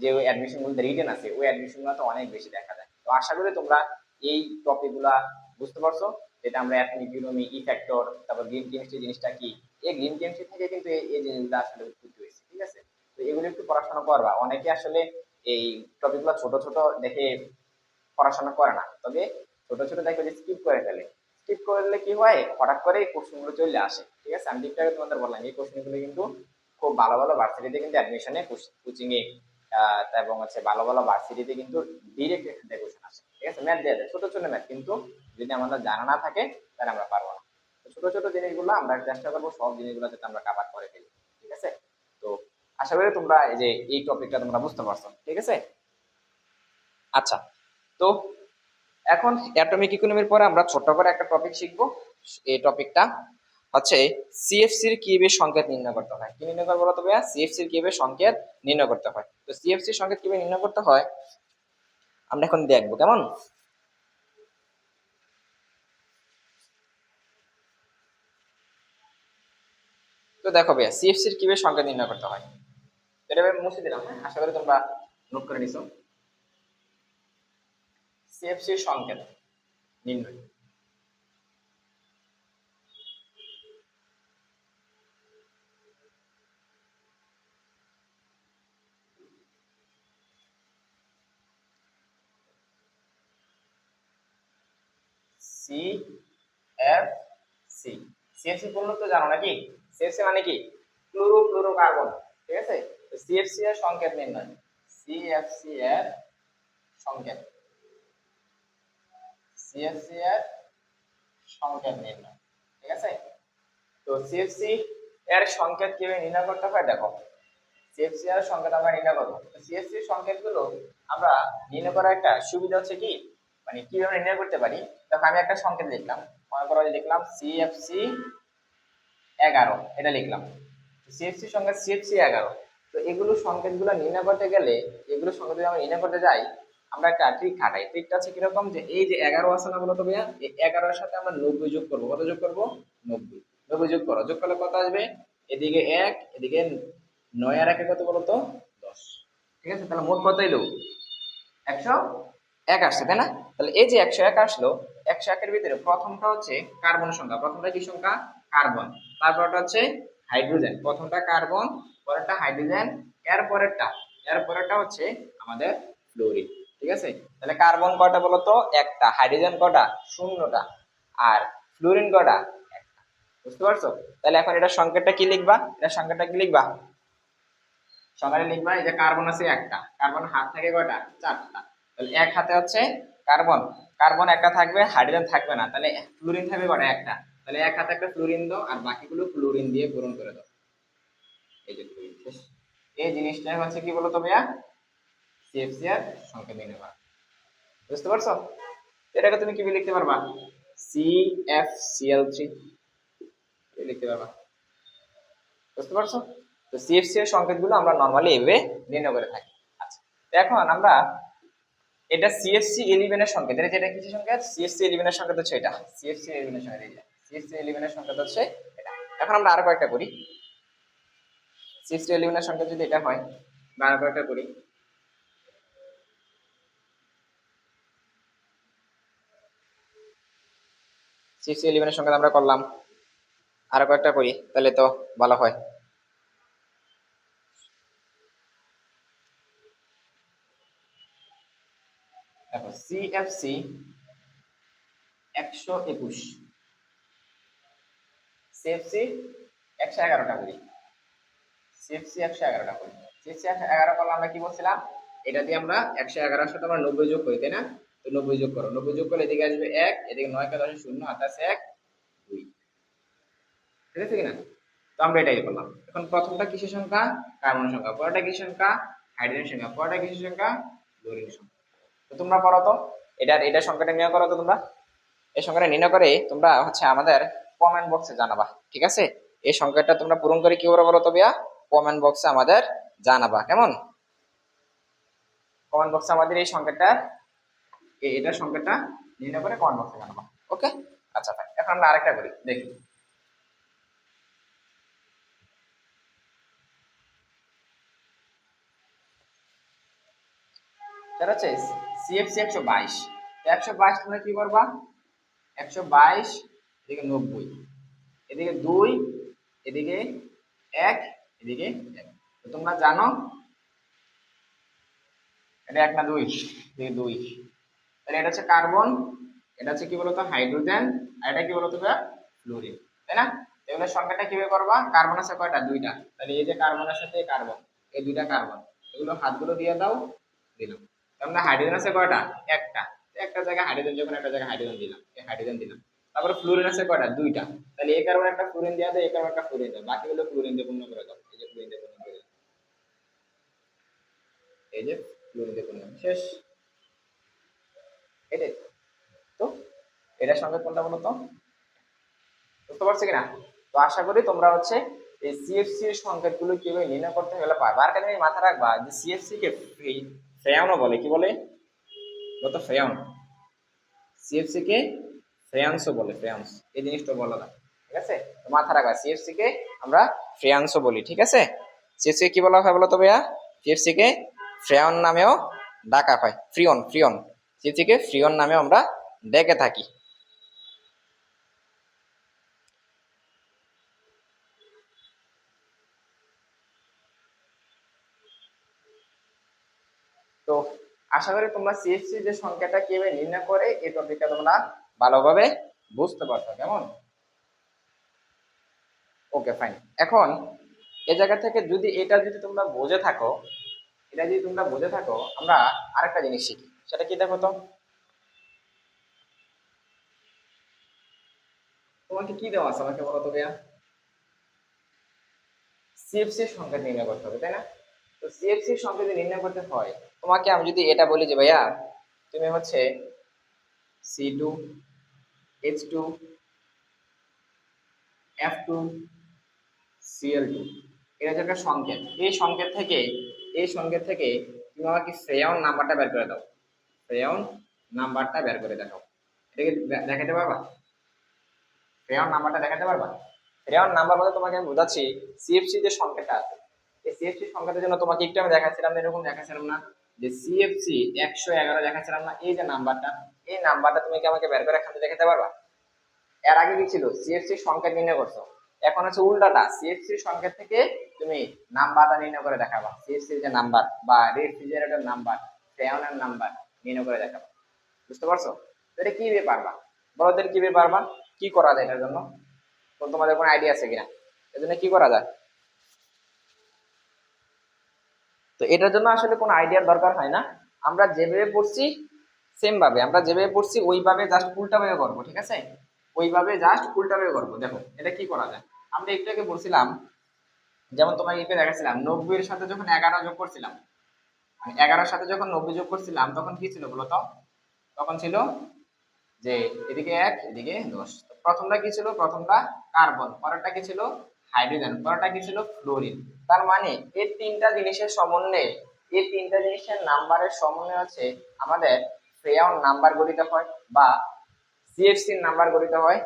যে অ্যাডমিশন গুলো রিটেন আছে ওই অ্যাডমিশন গুলো তো অনেক বেশি দেখা যায়। তো আশা করি তোমরা এই টপিক গুলা বুঝতে পারছো, যেটা আমরা অ্যাটমিক ইকোনমি, ই ফ্যাক্টর, তারপর গ্রিন কেমিস্ট্রি জিনিসটা কি, এই গ্রিন কেমিস্ট্রি থেকে কিন্তু এই জিনিসগুলো আসলে উৎপত্তি হয়েছে, ঠিক আছে? তো এগুলো একটু পড়াশোনা করবা। অনেকে আসলে এই টপিক গুলো ছোট ছোট দেখে পড়াশোনা করে না, তবে ছোট ছোট দেখবে যে স্কিপ করে ফেলে। স্কিপ করলে কি হয়, হঠাৎ করে এই কোশ্চেন গুলো চলে আসে, ঠিক আছে? আমি ঠিক তোমাদের বললাম এই কোশ্চেন গুলো কিন্তু খুব ভালো ভালো ভার্সিটিতে কিন্তু অ্যাডমিশনে, কোচিং এ এবং হচ্ছে ভালো ভালো ভার্সিটিতে কিন্তু ডিরেক্ট এখান থেকে কোশ্চেন আসে, ঠিক আছে? ম্যাথ দিয়ে দেয়, ছোট ছোট ম্যাথ, কিন্তু যদি আমাদের জানা না থাকে তাহলে আমরা পারবো না। তো ছোট ছোট জিনিসগুলো আমরা চেষ্টা করবো সব জিনিসগুলো যাতে আমরা কভার করে ফেলি, ঠিক আছে? তো আশা করি তোমরা এই যে এই টপিকটা তোমরা বুঝতে পারছো, ঠিক আছে? আচ্ছা, তো এখন অ্যাটমিক ইকোনমির পরে আমরা ছোট করে একটা টপিক শিখবো। এই টপিকটা হচ্ছে সিএফসি এর কিভাবে সংকেত নির্ণয় করতে হয়। কি নির্ণয় করবো বলো তো ভাইয়া? সিএফসি এর কিভাবে সংকেত নির্ণয় করতে হয়। তো সিএফসি এর সংকেত কিভাবে নির্ণয় করতে হয় আমরা এখন দেখবো, কেমন? তো দেখো ভাইয়া, সিএফসি এর কিভাবে সংকেত নির্ণয় করতে হয়, এটা আমি মুছে দিলাম, হ্যাঁ? আশা করি তোমরা নোট করে নিছো। সিএফসি এর সংকেত নির্ণয়, সি এফ সি। সিএফসি বললো তো জানো নাকি? সিএফসি মানে কি? কার্বন, ঠিক আছে? তো সিএফসি এর সংকেত নির্ণয়, সিএফসি এর সংকেত, সিএফসি এর সংকেত নির্ণয়, ঠিক আছে? তো সিএফসি এর সংকেত কিভাবে নির্ণয় করতে হয় দেখো। সিএফসি এর সংকেত আমরা নির্ণয় করবো। সিএফসি এর সংকেত গুলো আমরা নির্ণয় করার একটা সুবিধা হচ্ছে কি, মানে কিভাবে নির্ণয় করতে পারি। দেখো আমি একটা সংকেত লিখলাম, মনে করো লিখলাম সিএফসি 11, এটা লিখলাম। সিএফসি সংকেত সিএফসি 11। তো এগুলো সংকেত গুলো নির্ণয় করতে গেলে, এগুলো সংকেত যদি আমরা নির্ণয় করতে যাই, আমরা একটা ট্রিক খাটাই। ট্রিকটা আছে কিরকম, যে এই যে 11 আছে না বলতো ভাইয়া, এই 11 এর সাথে আমরা 90 যোগ করবো। কত যোগ করবো? 90। 90 যোগ করো, যোগ করলে কত আসবে? এদিকে 1, এদিকে 9 আর 1 কত বলতো? 10, ঠিক আছে? তাহলে মোট কত এলো? 101 আসছে, তাই না? তাহলে এই যে 101 আসলো, 101 এর ভিতরে প্রথমটা হচ্ছে কার্বনের সংখ্যা, প্রথমটা কি সংখ্যা? কার্বন। তারপরটা হচ্ছে হাইড্রোজেন, প্রথমটা কার্বন, পরেরটা হাইড্রোজেন, এর পরেরটা হচ্ছে আমাদের ফ্লোরিন, ঠিক আছে? তাহলে কার্বন কয়টা বলতো? একটা। হাইড্রোজেন কয়টা? শূন্যটা। আর ফ্লোরিন কয়টা? একটা। বুঝতে পারছো? তাহলে এখন এটা সংকেতটা কি লিখবা? এটা সংকেতটা কি লিখবা? সকালে লিখবা এই যে কার্বন আছে একটা, কার্বন হাত থাকে কয়টা? চারটা। তাহলে এক হাতে হচ্ছে কার্বন, কার্বন একটা থাকবে, হাইড্রোজেন থাকবে না, তাহলে ফ্লুরিন থাকবে কয়টা? একটা। তাহলে এক হাতে একটা ফ্লুরিন দাও আর বাকিগুলো ফ্লুরিন দিয়ে পূরণ করে দাও। এই যে ফ্লুরিন শেষ। এই জিনিসটাই হচ্ছে কি বলতো ভাইয়া? সিএফসি এর সংকেত নির্ণয় করা। বুঝতে পারছো? এটাকে তুমি কি লিখতে পারবা? CFCl3 লিখতে পারবা, বুঝতে পারছো? তো CFC এর সংকেতগুলো আমরা নরমালি এভাবে নির্ণয় করে থাকি। আচ্ছা, তো এখন আমরা এটা CFC11 এর সংকেত, এটা কিসের সংকেত? CFC11 এর সংকেত হচ্ছে এটা, CFC11 এর সংকেত, CFC11 এর সংকেত হচ্ছে এটা। এখন আমরা আরো কয়েকটা করি। CFC11 এর সংকেত যদি এটা হয়, আমরা আরো কয়েকটা করি। CFC11 এর সংকেত আমরা করলাম, আরো কয়েকটা করি তাহলে তো ভালো হয়। দেখো CFC 121, CFC 111টা করি, CFC 111টা করি। CFC 111 করলে আমরা কি বলছিলাম, এটা দিয়ে আমরা 111 এর সাথে আমরা 90 যোগ করি, তাই না? তো 90 যোগ করো, 90 যোগ করলে এদিকে আসবে 1, এদিকে 9 কে 10 0 হাতে আছে 1 2, ঠিক আছে কিনা? তো আমরা এটাই করলাম। এখন প্রথমটা কিসের সংখ্যা? কার্বন সংখ্যা। পরেরটা কিসের সংখ্যা? হাইড্রোজেন সংখ্যা। পরেরটা কিসের সংখ্যা? ক্লোরিন সংখ্যা। তো তোমরা করো তো, এটা সংখ্যাটা নির্ণয় করো তো তোমরা। এই সংখ্যাটা নির্ণয় করে তোমরা হচ্ছে আমাদের কমেন্ট বক্সে জানাবা, ঠিক আছে? এই সংখ্যাটা তোমরা পূরণ করে কি করে বলো তো ভাইয়া? কমেন্ট বক্সে আমাদের জানাবা, কেমন? কমেন্ট বক্সে আমাদের এই সংখ্যাটা, এটা সংখ্যাটা নির্ণয় করে কমেন্ট বক্সে জানাবা, ওকে? আচ্ছা ভাই, এখন আমরা আরেকটা করি, দেখি। সেটা হচ্ছে CFC 122। 122 তোমরা কি করবা? 122, এদিকে 90, এদিকে 2, এদিকে 1, এদিকে 1। তো তোমরা জানো এটা 1 না 2? এদিকে 2, তাহলে এটা হচ্ছে কার্বন, এটা হচ্ছে কি বলতো হাইড্রোজেন, আর এটা কি বলতো ফ্লোরিন, তাই না? এগুলোর সংখ্যাটা কিভাবে করবা? কার্বন আছে কয়টা? 2টা, তাহলে এই যে কার্বনের সাথে কার্বন, এই 2টা কার্বন, এগুলো হাতগুলো দিয়ে দাও, দিলাম। তাহলে হাইড্রোজেন আছে কয়টা? একটা, একটা জায়গায় হাইড্রোজেন, যখন একটা জায়গায় হাইড্রোজেন দিলাম, এই হাইড্রোজেন দিলাম। তারপরে ফ্লোরিন আছে কয়টা? 2টা, তাহলে এই কার্বন একটা ফ্লোরিন দিয়ে দাও, এই কার্বন একটা ফ্লোরিন দাও, বাকিগুলো ফ্লোরিন দিয়ে পূর্ণ করে দাও। এই যে ফ্লোরিন দিয়ে পূর্ণ করে দাও, এই যে ফ্লোরিন দিয়ে পূর্ণ, শেষ। এটাই তো, এটার সঙ্গে কোনটা বলো তো? বুঝতে পারছো কিনা? তো আশা করি তোমরা হচ্ছে এই CFC এর সংকেতগুলো কিভাবে নির্ণয় করতে গেলে পারবে। আর তুমি মাথায় রাখবা যে CFC কে ফ্রেয়নও বলে, কি বলে বলতো? ফ্রেয়ন। CFC কে ফ্রেয়ান্সও বলে, ফ্রেয়ান্স, এই জিনিসটা বলো না, ঠিক আছে? তো মাথায় রাখবা CFC কে আমরা ফ্রেয়ান্সও বলি, ঠিক আছে? CFC কে কি বলা হয় বলো তো ভাইয়া? CFC কে ফ্রেয়ন নামেও ডাকা হয়, ফ্রিয়ন, ফ্রিয়ন। CFC কে ফ্রিয়ন নামেও আমরা ডেকে থাকি। তো আশা করি তোমরা CFC যে সংখ্যাটা কিভাবে নির্ণয় করে এই টপিকটা তোমরা ভালোভাবে বুঝতে পারছো, কেমন? Okay fine. এখন এই জায়গা থেকে যদি এটা যদি তোমরা বুঝে থাকো, এটা যদি তোমরা বুঝে থাকো, আমরা আরেকটা জিনিস শিখি, সেটা কি দেখো তো? তোমাকে কি দেওয়া আছে আমাকে বলো তো ভাইয়া? CFC এর সংখ্যা নির্ণয় করতে হবে, তাই না? তো CFC এর সংখ্যা যদি নির্ণয় করতে হয়, তোমাকে আমি যদি এটা বলি যে ভাইয়া তুমি হচ্ছে C2H2 F2 Cl2, এটা হচ্ছে একটা সংকেত। এই সংকেত থেকে তুমি আমাকে ফ্রেয়ন নাম্বারটা বের করে দাও, ফ্রেয়ন নাম্বারটা বের করে দেখাও। এটাকে দেখাতে পারবা? ফ্রেয়ন নাম্বারটা দেখাতে পারবা? ফ্রেয়ন নাম্বার বলতে তোমাকে আমি বোঝাচ্ছি CFC যে সংখ্যাটা আছে, এই CFC সংখ্যাটার জন্য তোমাকে একটু আমি দেখাচ্ছিলাম, এরকম দেখাচ্ছিলাম না যে CFC 111 দেখাচ্ছিলাম না, এই যে নাম্বারটা, এই নাম্বারটা তুমি কি আমাকে বের করে এখান থেকে দেখাতে পারবা? এর আগে কি ছিল? CFC সংখ্যা নির্ণয় করছো, এখন হচ্ছে উল্টাটা, CFC সংখ্যা থেকে তুমি নাম্বারটা নির্ণয় করে দেখাবা, CFC যে নাম্বার বা রেফ্রিজারেটর নাম্বার, ফ্রেয়নের নাম্বার নির্ণয় করে দেখাবা, বুঝতে পারছো? তো এটা কিভাবে পারবা বলো তো? কিভাবে পারবা? কি করা যায় এটার জন্য? তো তোমাদের কোনো আইডিয়া আছে কিনা এর জন্য কি করা যায়? তো এটার জন্য আসলে কোনো আইডিয়ার দরকার হয় না, আমরা যেভাবে পড়ছি সেম ভাবে, আমরা যেভাবে পড়ছি ওইভাবে জাস্ট উল্টাভাবে করবো, ঠিক আছে? ওইভাবে জাস্ট উল্টাভাবে করবো। দেখো এটা কি করা যায়, আমরা একটু আগে বলছিলাম, যেমন তোমাকে একটু দেখাচ্ছিলাম 90 এর সাথে যখন 11 যোগ করছিলাম, মানে 11 সাথে যখন 90 যোগ করছিলাম তখন কি ছিল বলতো? তখন ছিল যে এদিকে 1 এদিকে 10। প্রথমটা কি ছিল? প্রথমটা কার্বন, পরেরটা কি ছিল? হাইড্রোজেন, পরেরটা কি ছিল? ফ্লোরিন। তার মানে এই তিনটা জিনিসের সমন্বয়ে, এই তিনটা জিনিসের নাম্বারের সমন্বয় হচ্ছে আমাদের ফ্রেয়ন নাম্বার গঠিত হয় বা সিএফসি নাম্বার গঠিত হয়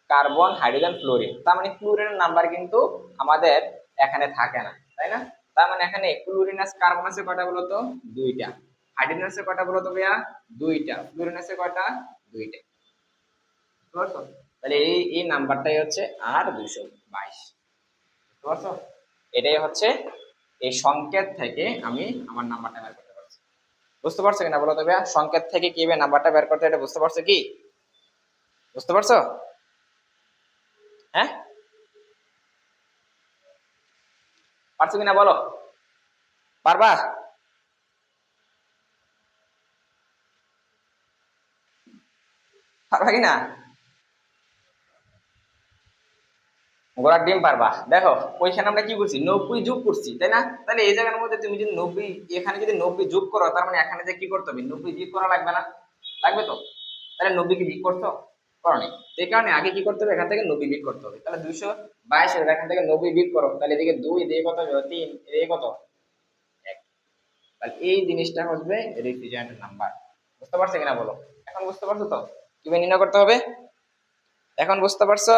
কার্বন, হাইড্রোজেন, ফ্লোরিন। তার মানে ফ্লোরিনের নাম্বার কিন্তু আমাদের এখানে থাকে না, তাই না? তার মানে এখানে ক্লোরিন আছে, কার্বন আছে কয়টা বলতো? দুইটা। হাইড্রোজেন আছে কয়টা বলতো ভাইয়া? দুইটা। ফ্লোরিন আছে কয়টা? দুইটা। বুঝতে পারছো? তাহলে এই নাম্বারটাই হচ্ছে আর 222। বুঝতে পারছো? এটাই হচ্ছে এই সংকেত থেকে আমি আমার নাম্বারটা বের করতে পারছি। বুঝতে পারছো কিনা বলো তো ভাইয়া? সংকেত থেকে কিভাবে নাম্বারটা বের করতে এটা বুঝতে পারছো কি? বুঝতে পারছো? হ্যাঁ, পারছো কিনা বলো? পারবা? পারবা কিনা? ঘোড়ার ডিম পারবা? দেখো ওইখানে আমরা কি করছি, 90 যোগ করছি, তাই না? তাহলে এই জায়গার মধ্যে তুমি যদি 90, এখানে যদি 90 যোগ করো, তার মানে এখানে যে কি করতে হবে, 90 বিয়োগ করা লাগবে না? লাগবে তো। তাহলে 90 কি বিয়োগ করছো? করো নি। এই কারণে আগে কি করতে হবে, এখান থেকে 90 বিয়োগ করতে হবে। তাহলে 222 এর এখান থেকে 90 বিয়োগ করো, তাহলে এদিকে 2, এদিকে কত হবে? 3, এদিকে কত? 1। তাহলে এই জিনিসটা হবে রেফ্রিজারেন্ট নাম্বার। বুঝতে পারছো কিনা বলো? এখন বুঝতে পারছো তো কিভাবে নির্ণয় করতে হবে? এখন বুঝতে পারছো?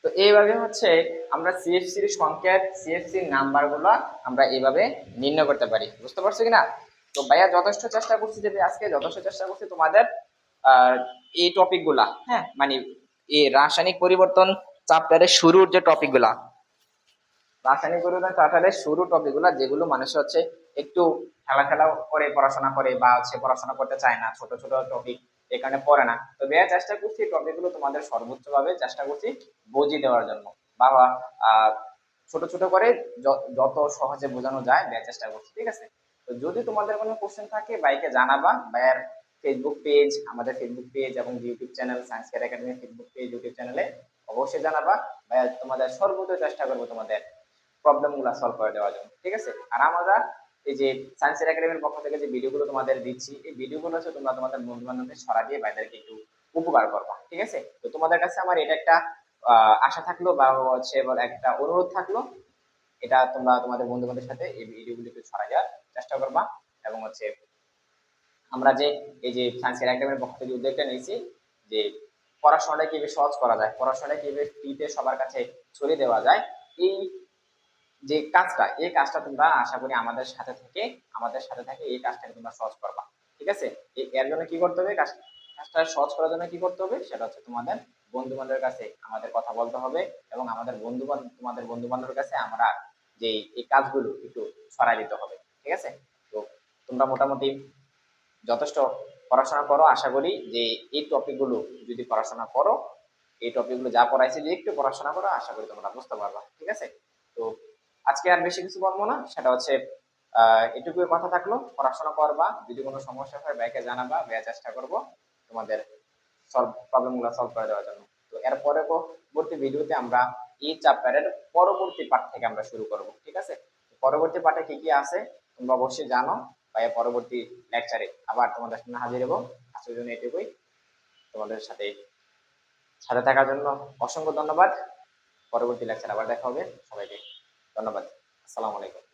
তো এইভাবে হচ্ছে আমরা সিএফসির সংকেত, সিএফসির নাম্বার গুলো আমরা এইভাবে নির্ণয় করতে পারি। বুঝতে পারছো কিনা? তো ভাইয়া যথেষ্ট চেষ্টা করছি, যে আজকে যথেষ্ট চেষ্টা করছি তোমাদের এই টপিক গুলা, হ্যাঁ, মানে এই রাসায়নিক পরিবর্তন চ্যাপ্টারের শুরুর যে টপিক গুলা, রাসায়নিক পরিবর্তন চ্যাপ্টারের শুরু টপিক গুলা, যেগুলো মানুষ হচ্ছে একটু খেলা খেলা করে পড়াশোনা করে বা হচ্ছে পড়াশোনা করতে চায় না, ছোট ছোট টপিক এই কারণে পড়ে না। তো ভাইয়া চেষ্টা করছি টপিক গুলো তোমাদের সর্বোচ্চ ভাবে চেষ্টা করছি বুঝিয়ে দেওয়ার জন্য, বা ছোট ছোট করে যত সহজে বোঝানো যায় ভাইয়া চেষ্টা করছি। ঠিক আছে? তো যদি তোমাদের কোনো কোশ্চেন থাকে ভাইকে জানাবা। ভাইয়ার ফেসবুক পেজ, আমাদের ফেসবুক পেজ এবং YouTube channel science care academy Facebook page, YouTube চ্যানেলে অবশ্যই জানাবা। ভাইয়া তোমাদের সর্বোচ্চ চেষ্টা করবো তোমাদের প্রবলেম গুলা সলভ করে দেওয়ার জন্য। ঠিক আছে? আর আমরা এই যে সায়েন্স একাডেমির পক্ষ থেকে যে ভিডিওগুলো তোমাদের দিচ্ছি, এই ভিডিওগুলো হচ্ছে তোমরা তোমাদের বন্ধু বান্ধবদের ছড়া দিয়ে ভাইদেরকে একটু উপকার করবা। ঠিক আছে? তো তোমাদের কাছে আমার এটা একটা আশা থাকলো, বা হচ্ছে একটা অনুরোধ থাকলো, এটা তোমরা তোমাদের বন্ধু বান্ধবের সাথে এই ভিডিওগুলো একটু ছড়া দেওয়ার চেষ্টা করবা। এবং হচ্ছে আমরা যে এই যে সায়েন্স একাডেমির পক্ষ থেকে উদ্যোগটা নিয়েছি, যে পড়াশোনাটা কিভাবে সহজ করা যায়, পড়াশোনাটা কিভাবে ফ্রিতে সবার কাছে ছড়িয়ে দেওয়া যায়, এই যে কাজটা, এই কাজটা তোমরা আশা করি আমাদের সাথে থেকে, আমাদের সাথে থেকে এই কাজটাকে তোমরা সহজ করবা। ঠিক আছে? এর জন্য কি করতে হবে, কাজটা সহজ করার জন্য কি করতে হবে, সেটা হচ্ছে তোমাদের বন্ধু বান্ধবের কাছে আমাদের কথা বলতে হবে, এবং আমাদের বন্ধু বান্ধব, তোমাদের বন্ধু বান্ধবের কাছে আমরা যে এই কাজগুলো একটু ছড়াই দিতে হবে। ঠিক আছে? তো তোমরা মোটামুটি যথেষ্ট পড়াশোনা করো, আশা করি যে এই টপিক গুলো যদি পড়াশোনা করো, এই টপিক গুলো যা পড়াইছে যদি একটু পড়াশোনা করো, আশা করি তোমরা বুঝতে পারবা। ঠিক আছে? তো আজকে আর বেশি কিছু বলবো না, সেটা হচ্ছে এটুকুই কথা থাকলো। পড়াশোনা করবা, যদি কোনো সমস্যা হয় ভাইকে জানাবা, ভাইয়া চেষ্টা করবো তোমাদের প্রবলেম গুলো সলভ করে দেওয়ার জন্য। তো এর পরবর্তী ভিডিওতে আমরা এই চ্যাপ্টারের পরবর্তী পার্ট থেকে আমরা শুরু করব। ঠিক আছে? পরবর্তী পার্টে কি কি আছে তোমরা অবশ্যই জানো। ভাইয়া পরবর্তী লেকচারে আবার তোমাদের সামনে হাজির হবো। আজকের জন্য এটুকুই। তোমাদের সাথে সাথে থাকার জন্য অসংখ্য ধন্যবাদ। পরবর্তী লেকচার আবার দেখা হবে। সবাইকে ধন্যবাদ। আসসালামু আলাইকুম।